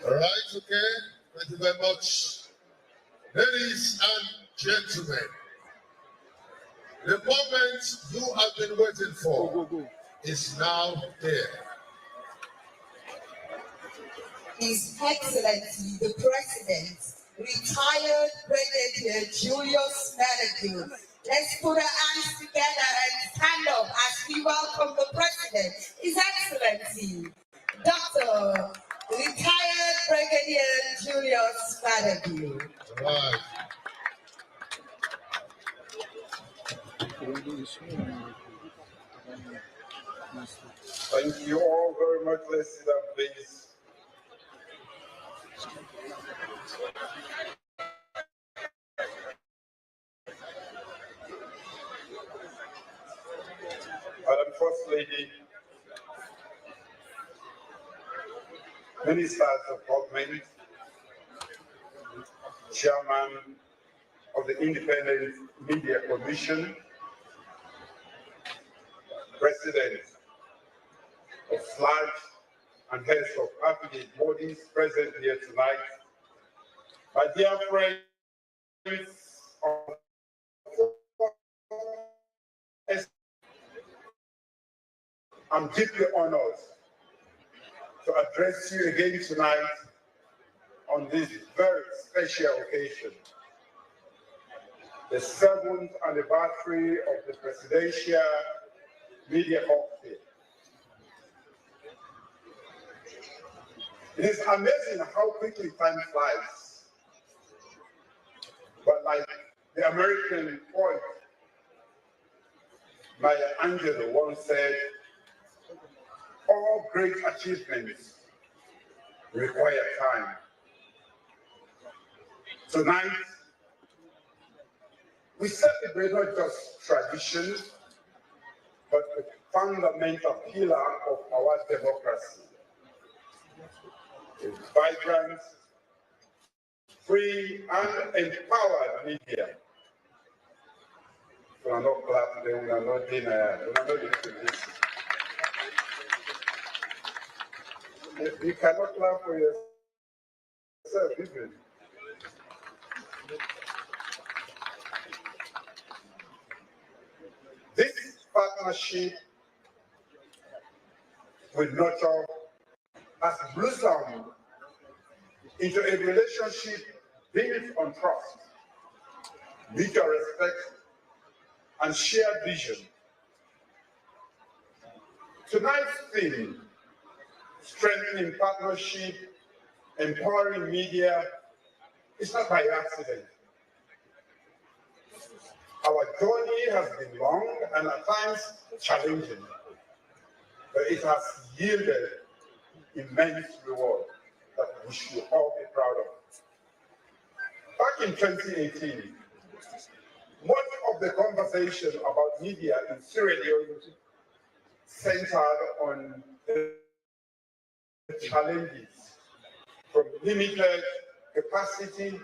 All right, okay. Thank you very much. Ladies and gentlemen, the moment you have been waiting for is now here. His Excellency, the President, retired Brigadier Julius Malagil. Let's put our hands together and stand up as we welcome the President, His Excellency, Dr. Retired Brigadier Julius Malagil. Right. Thank you all very much. Let's sit down, please. Madam First Lady, Ministers of Government, Chairman of the Independent Media Commission, President of at large and heads of affiliate bodies present here tonight, my dear friends, I'm deeply honored to address you again tonight on this very special occasion, the 7th anniversary of the Presidential Media Cocktail. It is amazing how quickly time flies. But like the American poet Maya Angelou once said, all great achievements require time. Tonight, we celebrate not just traditions, but the fundamental pillar of our democracy. A vibrant, free, and empowered media. We are not clapping, we are not dinner, we are not doing this. You cannot clap for yourself, even. This partnership with nurture has blossomed into a relationship built on trust, mutual respect, and shared vision. Tonight's theme, strengthening partnership, empowering media, is not by accident. Our journey has been long and at times challenging, but it has yielded immense reward that we should all be proud of. Back in 2018, much of the conversation about media in Sierra Leone centered on the challenges from limited capacity,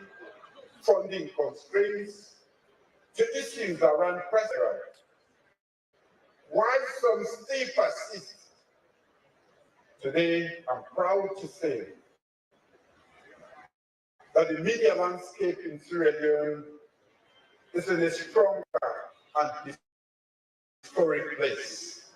funding constraints, to issues around pressure. While some still persist, today I'm proud to say that the media landscape in Sierra Leone is in a stronger and historic place.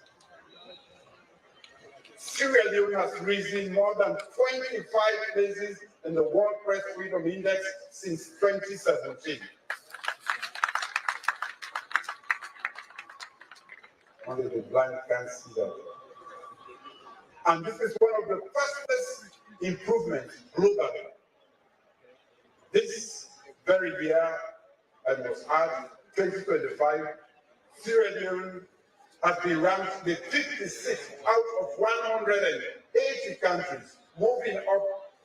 Sierra Leone has risen more than 25 places in the World Press Freedom Index since 2017. Only the blind can't see that. And this is one of the fastest improvements globally. This very year, I must add, 2025, Sierra Leone has been ranked the 56th out of 180 countries, moving up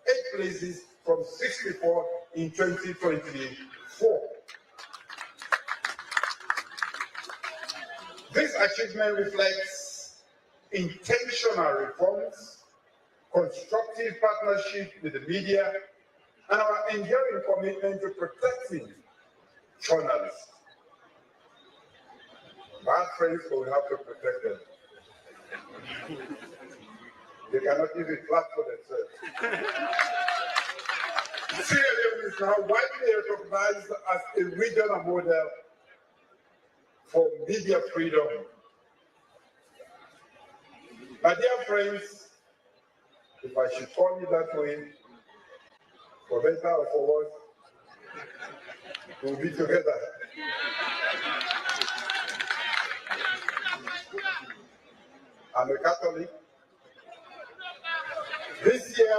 8 places from 64 in 2024. This achievement reflects intentional reforms, constructive partnership with the media, and our enduring commitment to protecting journalists. Bad friends, but we have to protect them. They cannot even clap for themselves. Sierra Leone is now widely recognized as a regional model for media freedom. My dear friends, if I should call you that way, for better or for worse, we'll be together. I'm a Catholic. This year,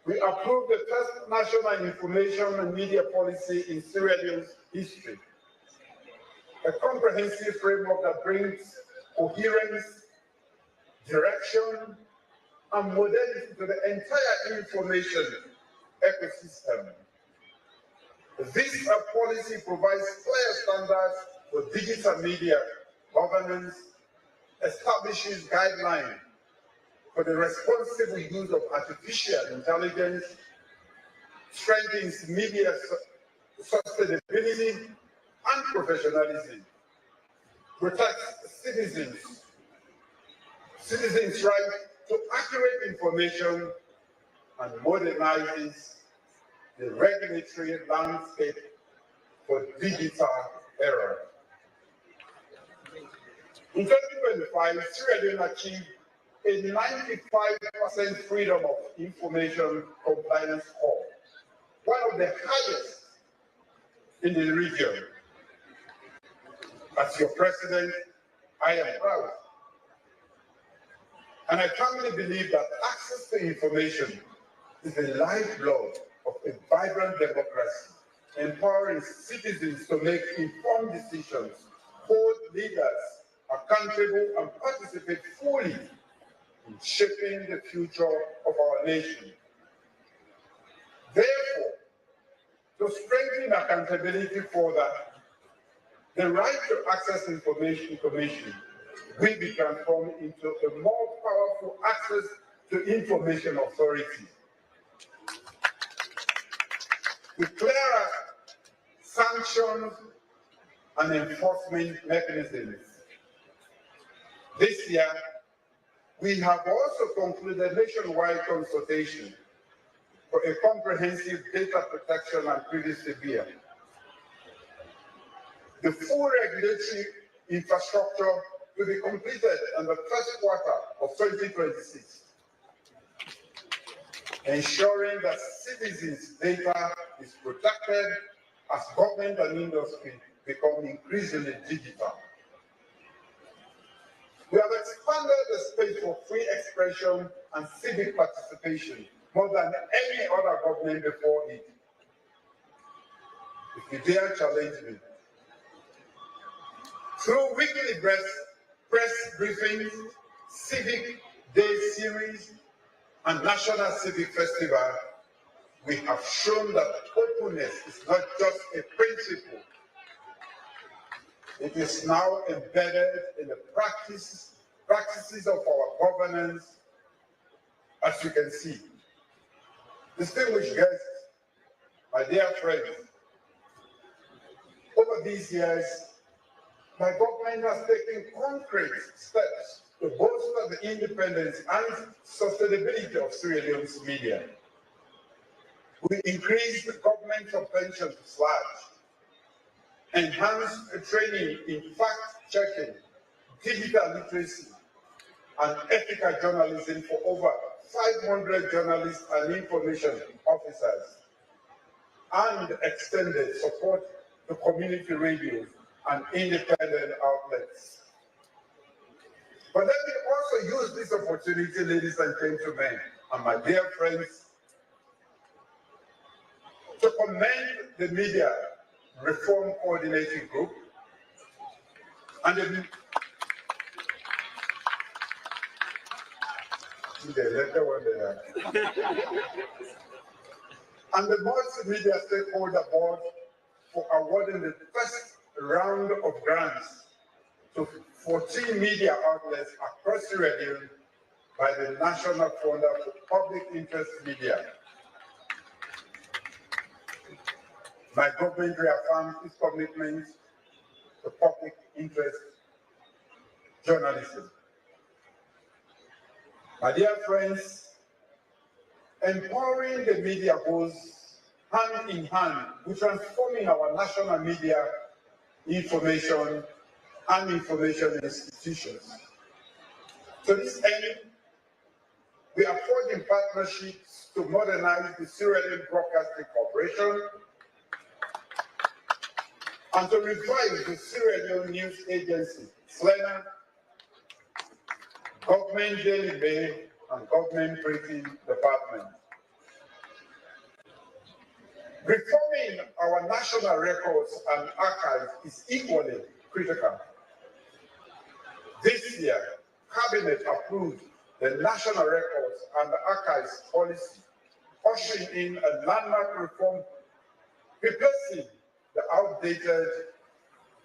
we approved the first national information and media policy in Sierra Leone's history. A comprehensive framework that brings coherence, direction, and modernity to the entire information ecosystem. This policy provides clear standards for digital media governance, establishes guidelines for the responsible use of artificial intelligence, strengthens media sustainability and professionalism, protects citizens citizens' right to accurate information and modernizes the regulatory landscape for digital era. In 2025, Sierra Leone achieved a 95% freedom of information compliance score, one of the highest in the region. As your president, I am proud. And I firmly believe that access to information is the lifeblood of a vibrant democracy, empowering citizens to make informed decisions, hold leaders accountable, and participate fully in shaping the future of our nation. Therefore, to strengthen accountability further, the Right to Access Information Commission will be transformed into a more powerful access to information authority with clearer sanctions and enforcement mechanisms. This year, we have also concluded nationwide consultation for a comprehensive data protection and privacy bill. The full regulatory infrastructure will be completed in the first quarter of 2026, ensuring that citizens' data is protected as government and industry become increasingly digital. We have expanded the space for free expression and civic participation more than any other government before it. If you dare challenge me, through weekly press briefings, civic day series, and national civic festival, we have shown that openness is not just a principle. It is now embedded in the practices of our governance, as you can see. Distinguished guests, my dear friends, over these years, my government has taken concrete steps to bolster the independence and sustainability of Sierra Leone's media. We increased the government subvention to SLAG, enhanced training in fact-checking, digital literacy, and ethical journalism for over 500 journalists and information officers, and extended support to community radios and independent outlets. But let me also use this opportunity, ladies and gentlemen, and my dear friends, to commend the Media Reform Coordinating Group and the and the Multimedia Stakeholder Board for awarding the first round of grants to 14 media outlets across Sierra Leone by the National Fund for Public Interest Media. My government reaffirms its commitment to public interest journalism. My dear friends, empowering the media goes hand in hand with transforming our national media information and information institutions. To this end, we are forging partnerships to modernize the Sierra Leone Broadcasting Corporation and to revive the Sierra Leone News Agency, SLENA, Government Daily Mail, and Government Printing Department. Reforming our national records and archives is equally critical. This year, Cabinet approved the National Records and Archives Policy, ushering in a landmark reform, replacing the outdated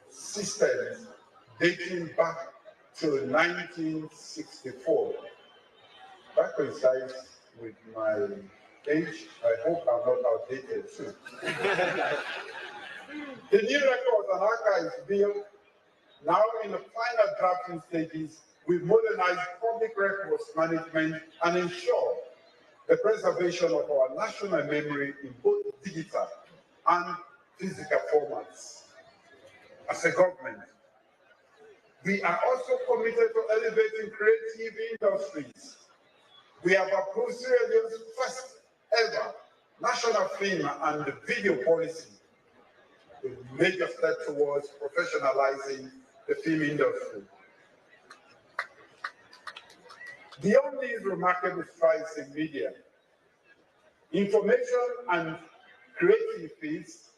systems dating back to 1964. That coincides with my age. I hope I'm not outdated too. The new Records and Archives Bill, now in the final drafting stages, we modernize public records management and ensure the preservation of our national memory in both digital and physical formats. As a government, we are also committed to elevating creative industries. We have approved Sierra Leone's first ever national film and video policy, a major step towards professionalizing the film industry. Beyond these remarkable strides in media, information and creative fields,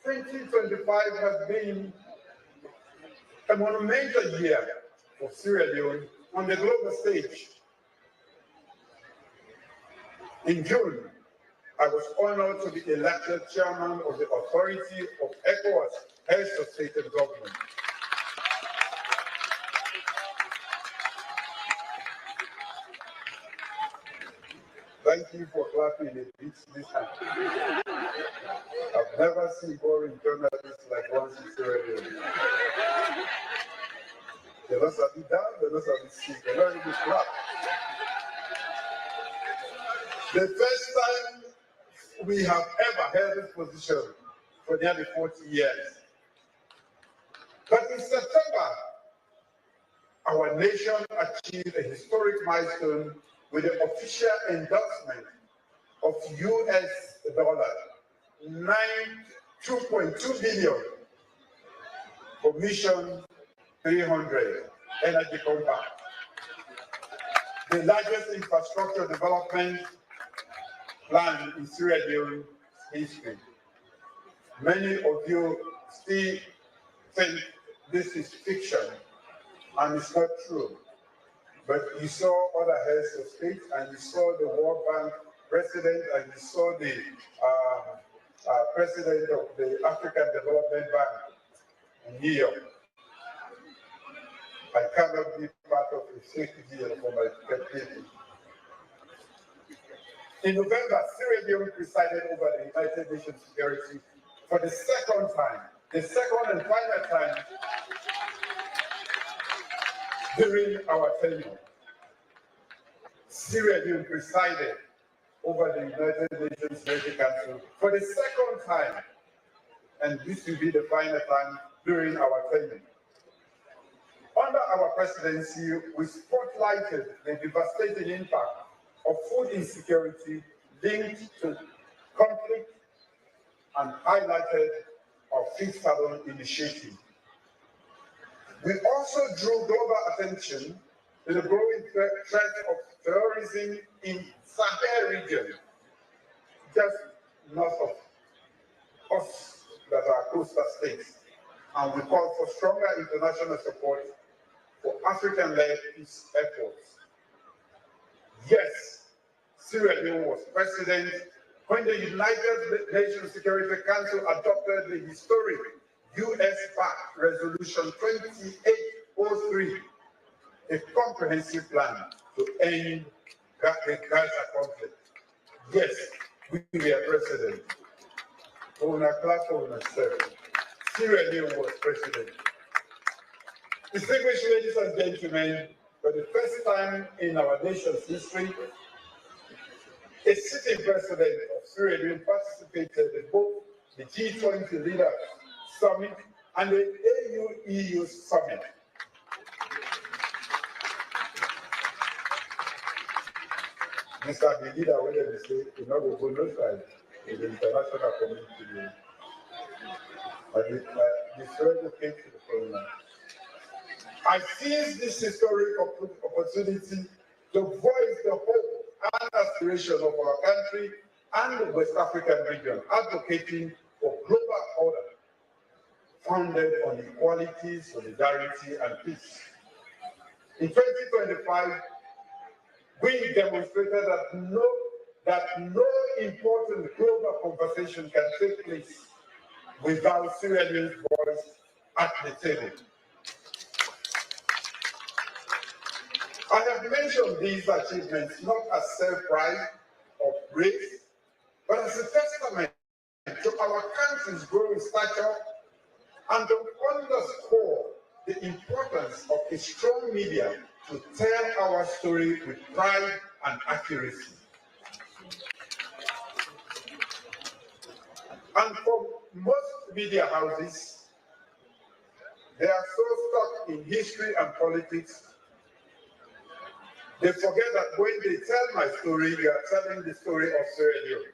2025 has been a monumental year for Sierra Leone on the global stage. In June, I was honored to be elected chairman of the Authority of ECOWAS Heads of State and Government. Thank you for clapping it this time. I've never seen boring journalists like ones in Sierra Leone. They don't have it down, they don't have it sick, they don't even clap. The first time we have ever held this position for nearly 40 years. But in September, our nation achieved a historic milestone with the official endorsement of US $2.2 billion for Mission 300 Energy Compact, the largest infrastructure development plan in Sierra Leone history. Many of you still think this is fiction, and it's not true. But you saw other heads of state, and you saw the World Bank president, and you saw the president of the African Development Bank in New York. I cannot be part of a fake deal for my people. In November, Sierra Leone presided over the United Nations Security for the second time, the second and final time during our tenure. Sierra Leone presided over the United Nations Security Council for the second time, and this will be the final time during our tenure. Under our presidency, we spotlighted the devastating impact of food insecurity linked to conflict and highlighted our Fifth Salon initiative. We also drew global attention to the growing threat of terrorism in Sahel region, just north of us that are coastal states, and we called for stronger international support for African-led peace efforts. Yes, Sierra Leone was president when the United Nations Security Council adopted the historic US-backed Resolution 2803, a comprehensive plan to end the Gaza conflict. Yes, we were president. Sierra Leone was president. Distinguished ladies and gentlemen, for the first time in our nation's history, a sitting president of Sierra Leone participated in both the G20 Leaders Summit and the AU-EU Summit. Mr. The leader, whether they say, you know, we will not fight in the international community. But the struggle came to the problem. I seize this historic opportunity to voice the hope and aspiration of our country and the West African region, advocating for global order founded on equality, solidarity, and peace. In 2025, we demonstrated that no important global conversation can take place without Sierra Leone's voice at the table. I have mentioned these achievements not as self-pride or praise, but as a testament to our country's growing stature and to underscore the importance of a strong media to tell our story with pride and accuracy. And for most media houses, they are so stuck in history and politics, they forget that when they tell my story, they are telling the story of Sierra Leone.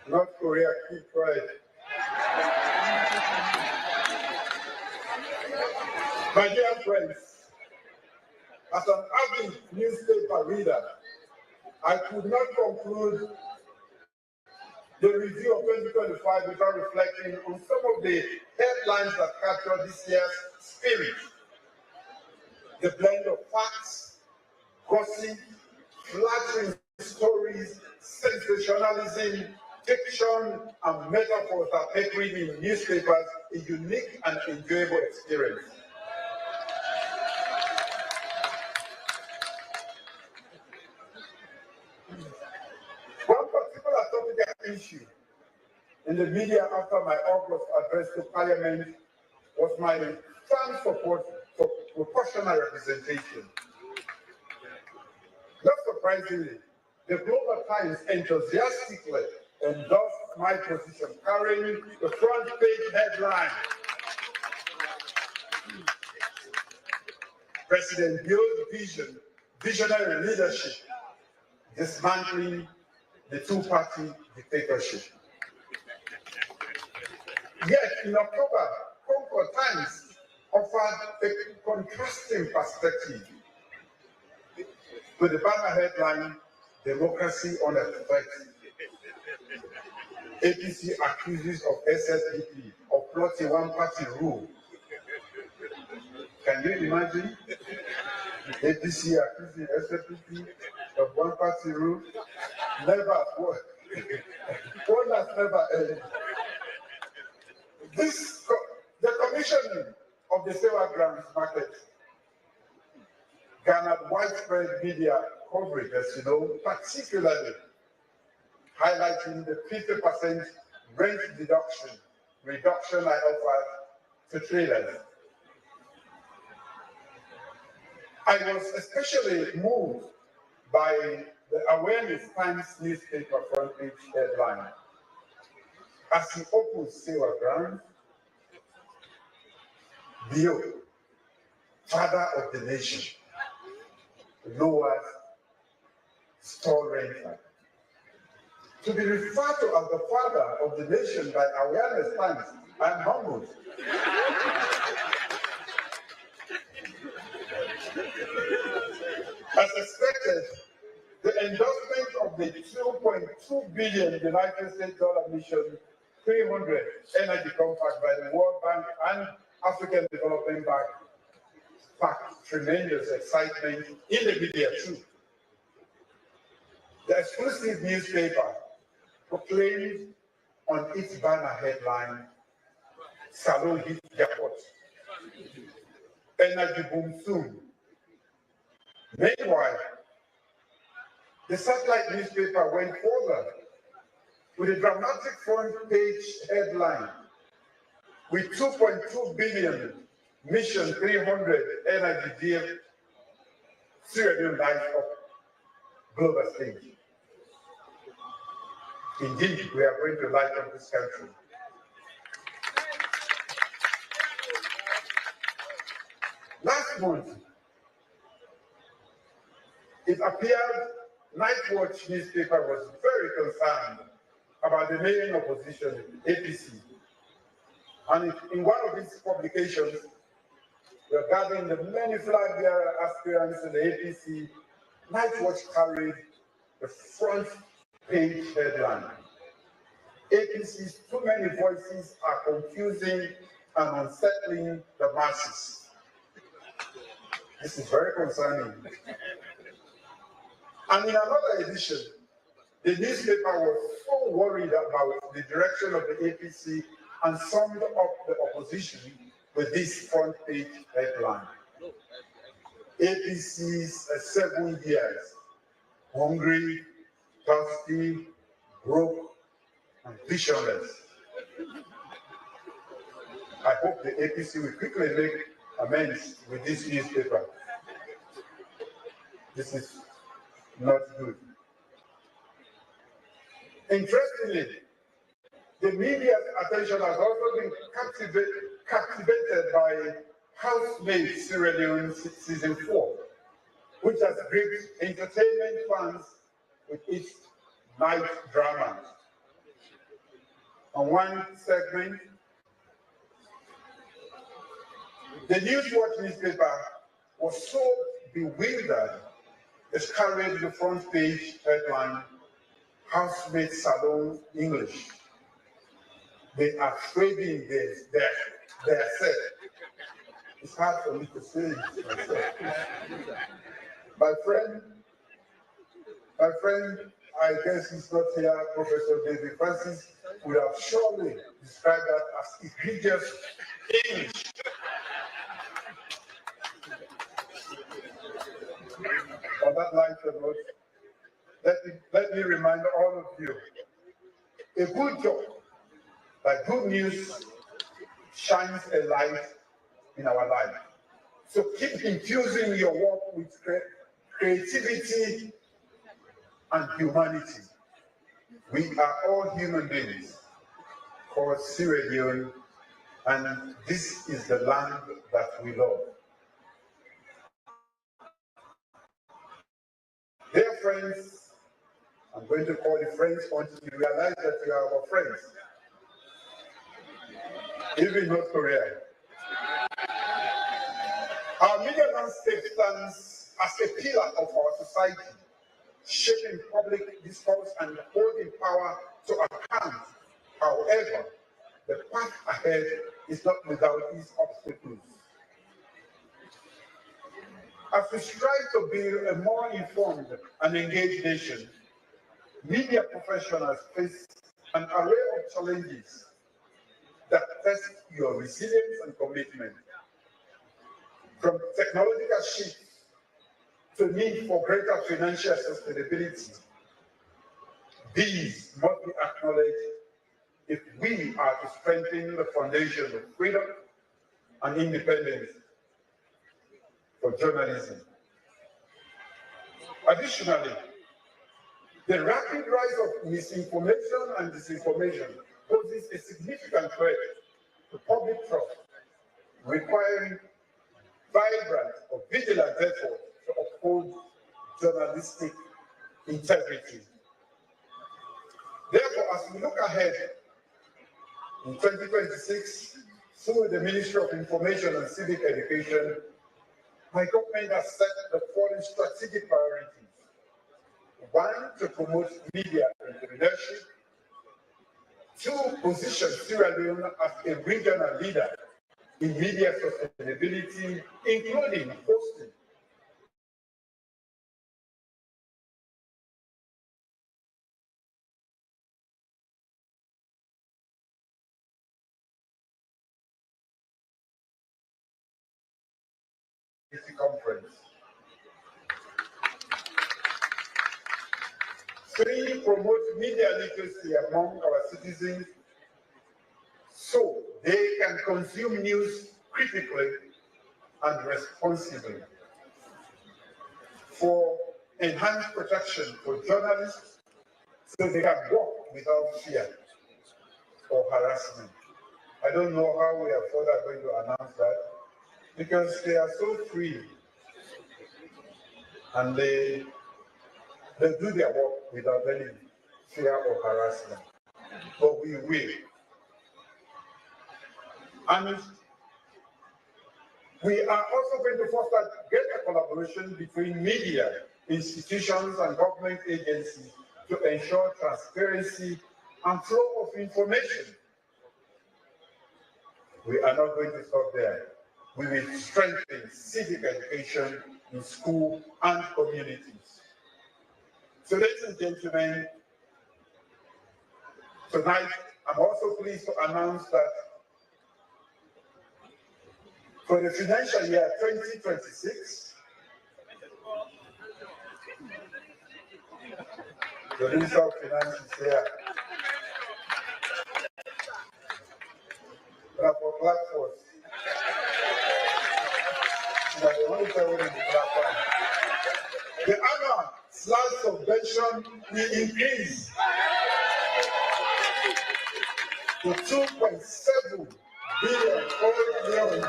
North Korea, keep quiet. My dear friends, as an avid newspaper reader, I could not conclude the review of 2025 without reflecting on some of the headlines that capture this year's spirit. The blend of facts, gossip, flattering stories, sensationalism, fiction, and metaphors that make reading newspapers a unique and enjoyable experience. One particular topic and issue in the media after my August address to Parliament was my firm support for proportional representation. Not surprisingly, the Global Times enthusiastically endorsed my position, carrying the front page headline, President Bill's visionary leadership, dismantling the two-party dictatorship. Yet in October, Concord Times offered a contrasting perspective with the banner headline, Democracy Under Threat. APC accuses of SSDP of plotting one-party rule. Can you imagine? APC accusing SSDP of one-party rule? Never work. One has never ended. The commissioning of the Sewa Grounds market garnered widespread media coverage, as you know, particularly highlighting the 50% rent reduction I offered to traders. I was especially moved by the Awareness Times newspaper front page headline. As he opens Sewa Grounds, Bio, father of the nation, lowers store rental. To be referred to as the father of the nation by Awareness Times, I'm humbled. As expected, the endorsement of the $2.2 billion United States mission 300 energy compact by the World Bank and African Development Bank sparked tremendous excitement in the media too. The exclusive newspaper proclaimed on its banner headline, Salon hit jackpot, energy boom soon. Meanwhile, the satellite newspaper went further with a dramatic front page headline, with 2.2 billion mission 300 energy deal, Sierra Leone lies up global stage. Indeed, we are going to light up this country. Last month, it appeared Night Watch newspaper was very concerned about the main opposition, APC. And in one of its publications, regarding the many flag-bearer aspirants in the APC, Night Watch carried the front page headline. APC's too many voices are confusing and unsettling the masses. This is very concerning. And in another edition, the newspaper was so worried about the direction of the APC and summed up the opposition with this front page headline. APC's 7 years, hungry, thirsty, broke, and visionless. I hope the APC will quickly make amends with this newspaper. This is not good. Interestingly, the media's attention has also been captivated by Housemaid Sierra Leone Season 4, which has gripped entertainment fans with its night drama. On one segment, the Newswatch newspaper was so bewildered, it carried the front page headline, Housemaid Salon English. They are trading their set. It's hard for me to say it myself. My friend, I guess he's not here, Professor David Francis, would have surely described that as egregious English. On that lighter note, let me remind all of you, a good job, like good news, shines a light in our life. So keep infusing your work with creativity and humanity. We are all human beings called Sierra Leone, and this is the land that we love. Dear friends, I'm going to call you friends until you realize that you are our friends. Even North Korea. Our media landscape stands as a pillar of our society, shaping public discourse and holding power to account. However, the path ahead is not without its obstacles. As we strive to build a more informed and engaged nation, media professionals face an array of challenges that test your resilience and commitment. From technological shifts to need for greater financial sustainability, these must be acknowledged if we are to strengthen the foundation of freedom and independence for journalism. Additionally, the rapid rise of misinformation and disinformation poses a significant threat to public trust, requiring vibrant or vigilant effort to uphold journalistic integrity. Therefore, as we look ahead in 2026, through the Ministry of Information and Civic Education, my government has set the following strategic priorities. One, to promote media entrepreneurship. Two, position Sierra Leone as a regional leader in media sustainability, including hosting conference. Three, promote media literacy among our citizens so they can consume news critically and responsibly. Four, enhance protection for journalists so they can work without fear or harassment. I don't know how we are further going to announce that, because they are so free and they do their work without any fear or harassment. But we will. And we are also going to foster greater collaboration between media, institutions, and government agencies to ensure transparency and flow of information. We are not going to stop there. We will strengthen civic education in school and communities. So, ladies and gentlemen, tonight I'm also pleased to announce that for the financial year 2026, the Minister of Finance is here. clap first. But the only time when you clap first. The honor/subvention will increase to 2.7 billion old.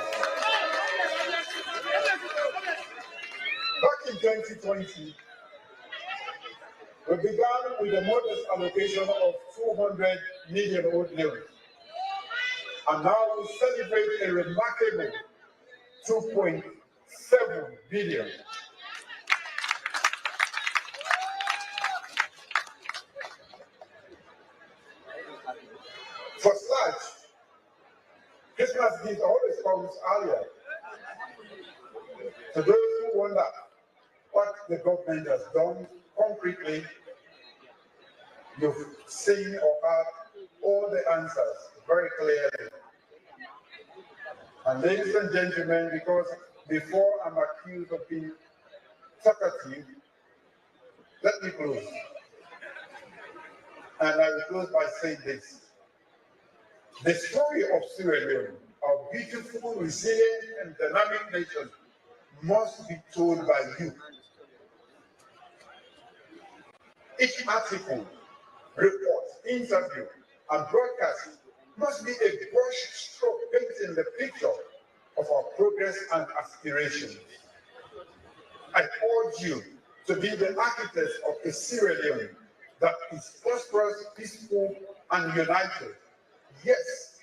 Back in 2020, we began with a modest allocation of 200 million old lions. And now we celebrate a remarkable 2.7 billion. For such, Christmas gift always comes earlier. To those who wonder what the government has done concretely, you've seen or heard all the answers very clearly. And ladies and gentlemen, because before I'm accused of being talkative, let me close. And I will close by saying this. The story of Sierra Leone, our beautiful, resilient, and dynamic nation, must be told by you. Each article, report, interview, and broadcast must be a brush stroke painting the picture of our progress and aspirations. I urge you to be the architects of a Sierra Leone that is prosperous, peaceful, and united. Yes,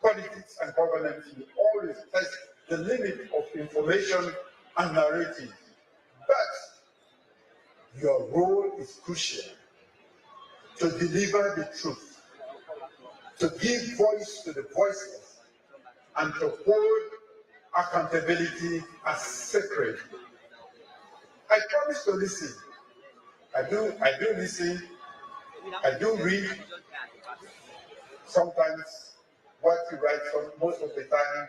politics and governance will always test the limit of information and narrative, but your role is crucial to deliver the truth, to give voice to the voiceless, and to hold accountability as sacred. I promise to listen. I do listen. I do read. Sometimes what you write, most of the time,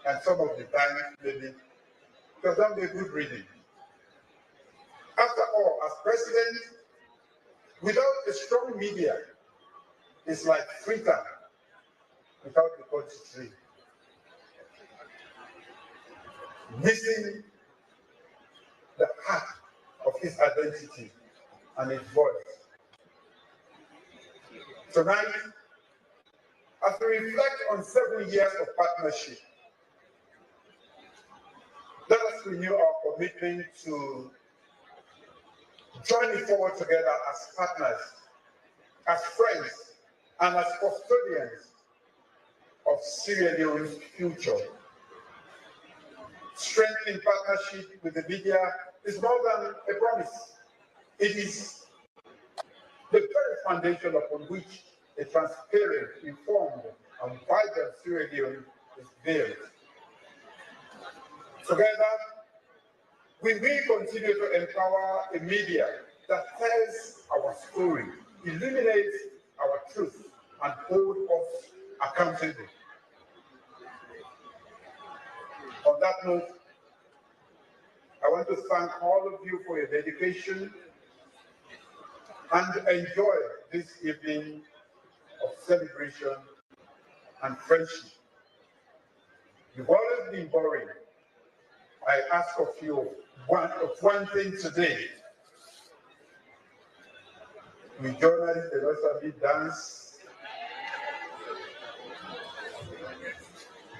and some of the time, maybe, because that be good reading. After all, as president, without a strong media, it's like Freetown without the country tree. Missing the heart of his identity and his voice. Tonight, as we reflect on 7 years of partnership, let us renew our commitment to journey forward together as partners, as friends, and as custodians of Sierra Leone's future. Strengthening partnership with the media is more than a promise. It is the very foundation upon which a transparent, informed, and vibrant Sierra Leone is built. Together, we will continue to empower a media that tells our story, illuminates our truth, and holds us accountable. On that note, I want to thank all of you for your dedication and enjoy this evening of celebration and friendship. You've always been boring. I ask of you one thing today. We journalists, the rest of it dance.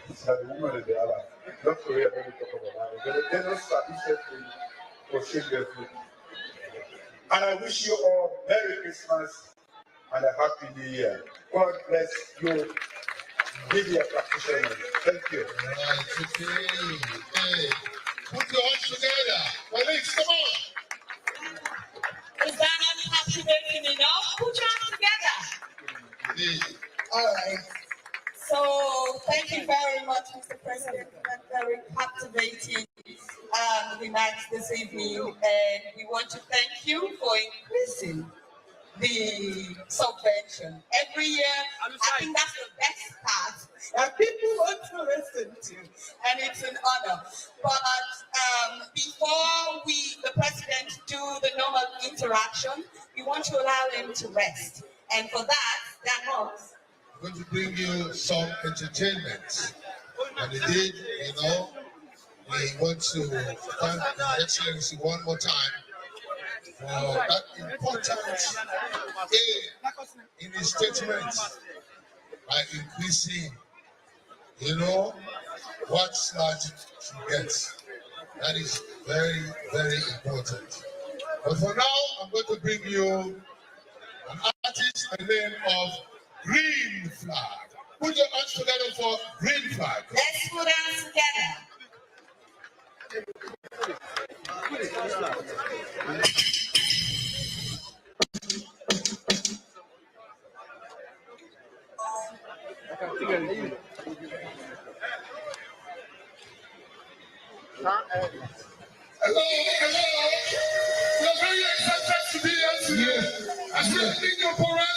It's like the woman of the Allah. Not to hear when we talk about it. They don't start for shamelessly. And I wish you all Merry Christmas and a Happy New Year. God bless you, media practitioners. Thank you. Hey. Put your hands together. Colleagues, come on. Is that not captivating enough? Put your hands together. All right. So thank you very much, Mr. President, for that very captivating remarks this evening. And we want to thank you for increasing the subvention. Every year, I think that's the best part that people want to listen to, and it's an honor. But before the president do the normal interaction, we want to allow him to rest. And for that, going to bring you some entertainment. And indeed, we want to thank His Excellency one more time for that important aid in his statement by increasing, what SLAD should get. That is very, very important. But for now, I'm going to bring you an artist by the name of Green Flag. Put your hands together for Green Flag. Let's put hands together. Hello. We're very excited to be here today. As we begin your parade.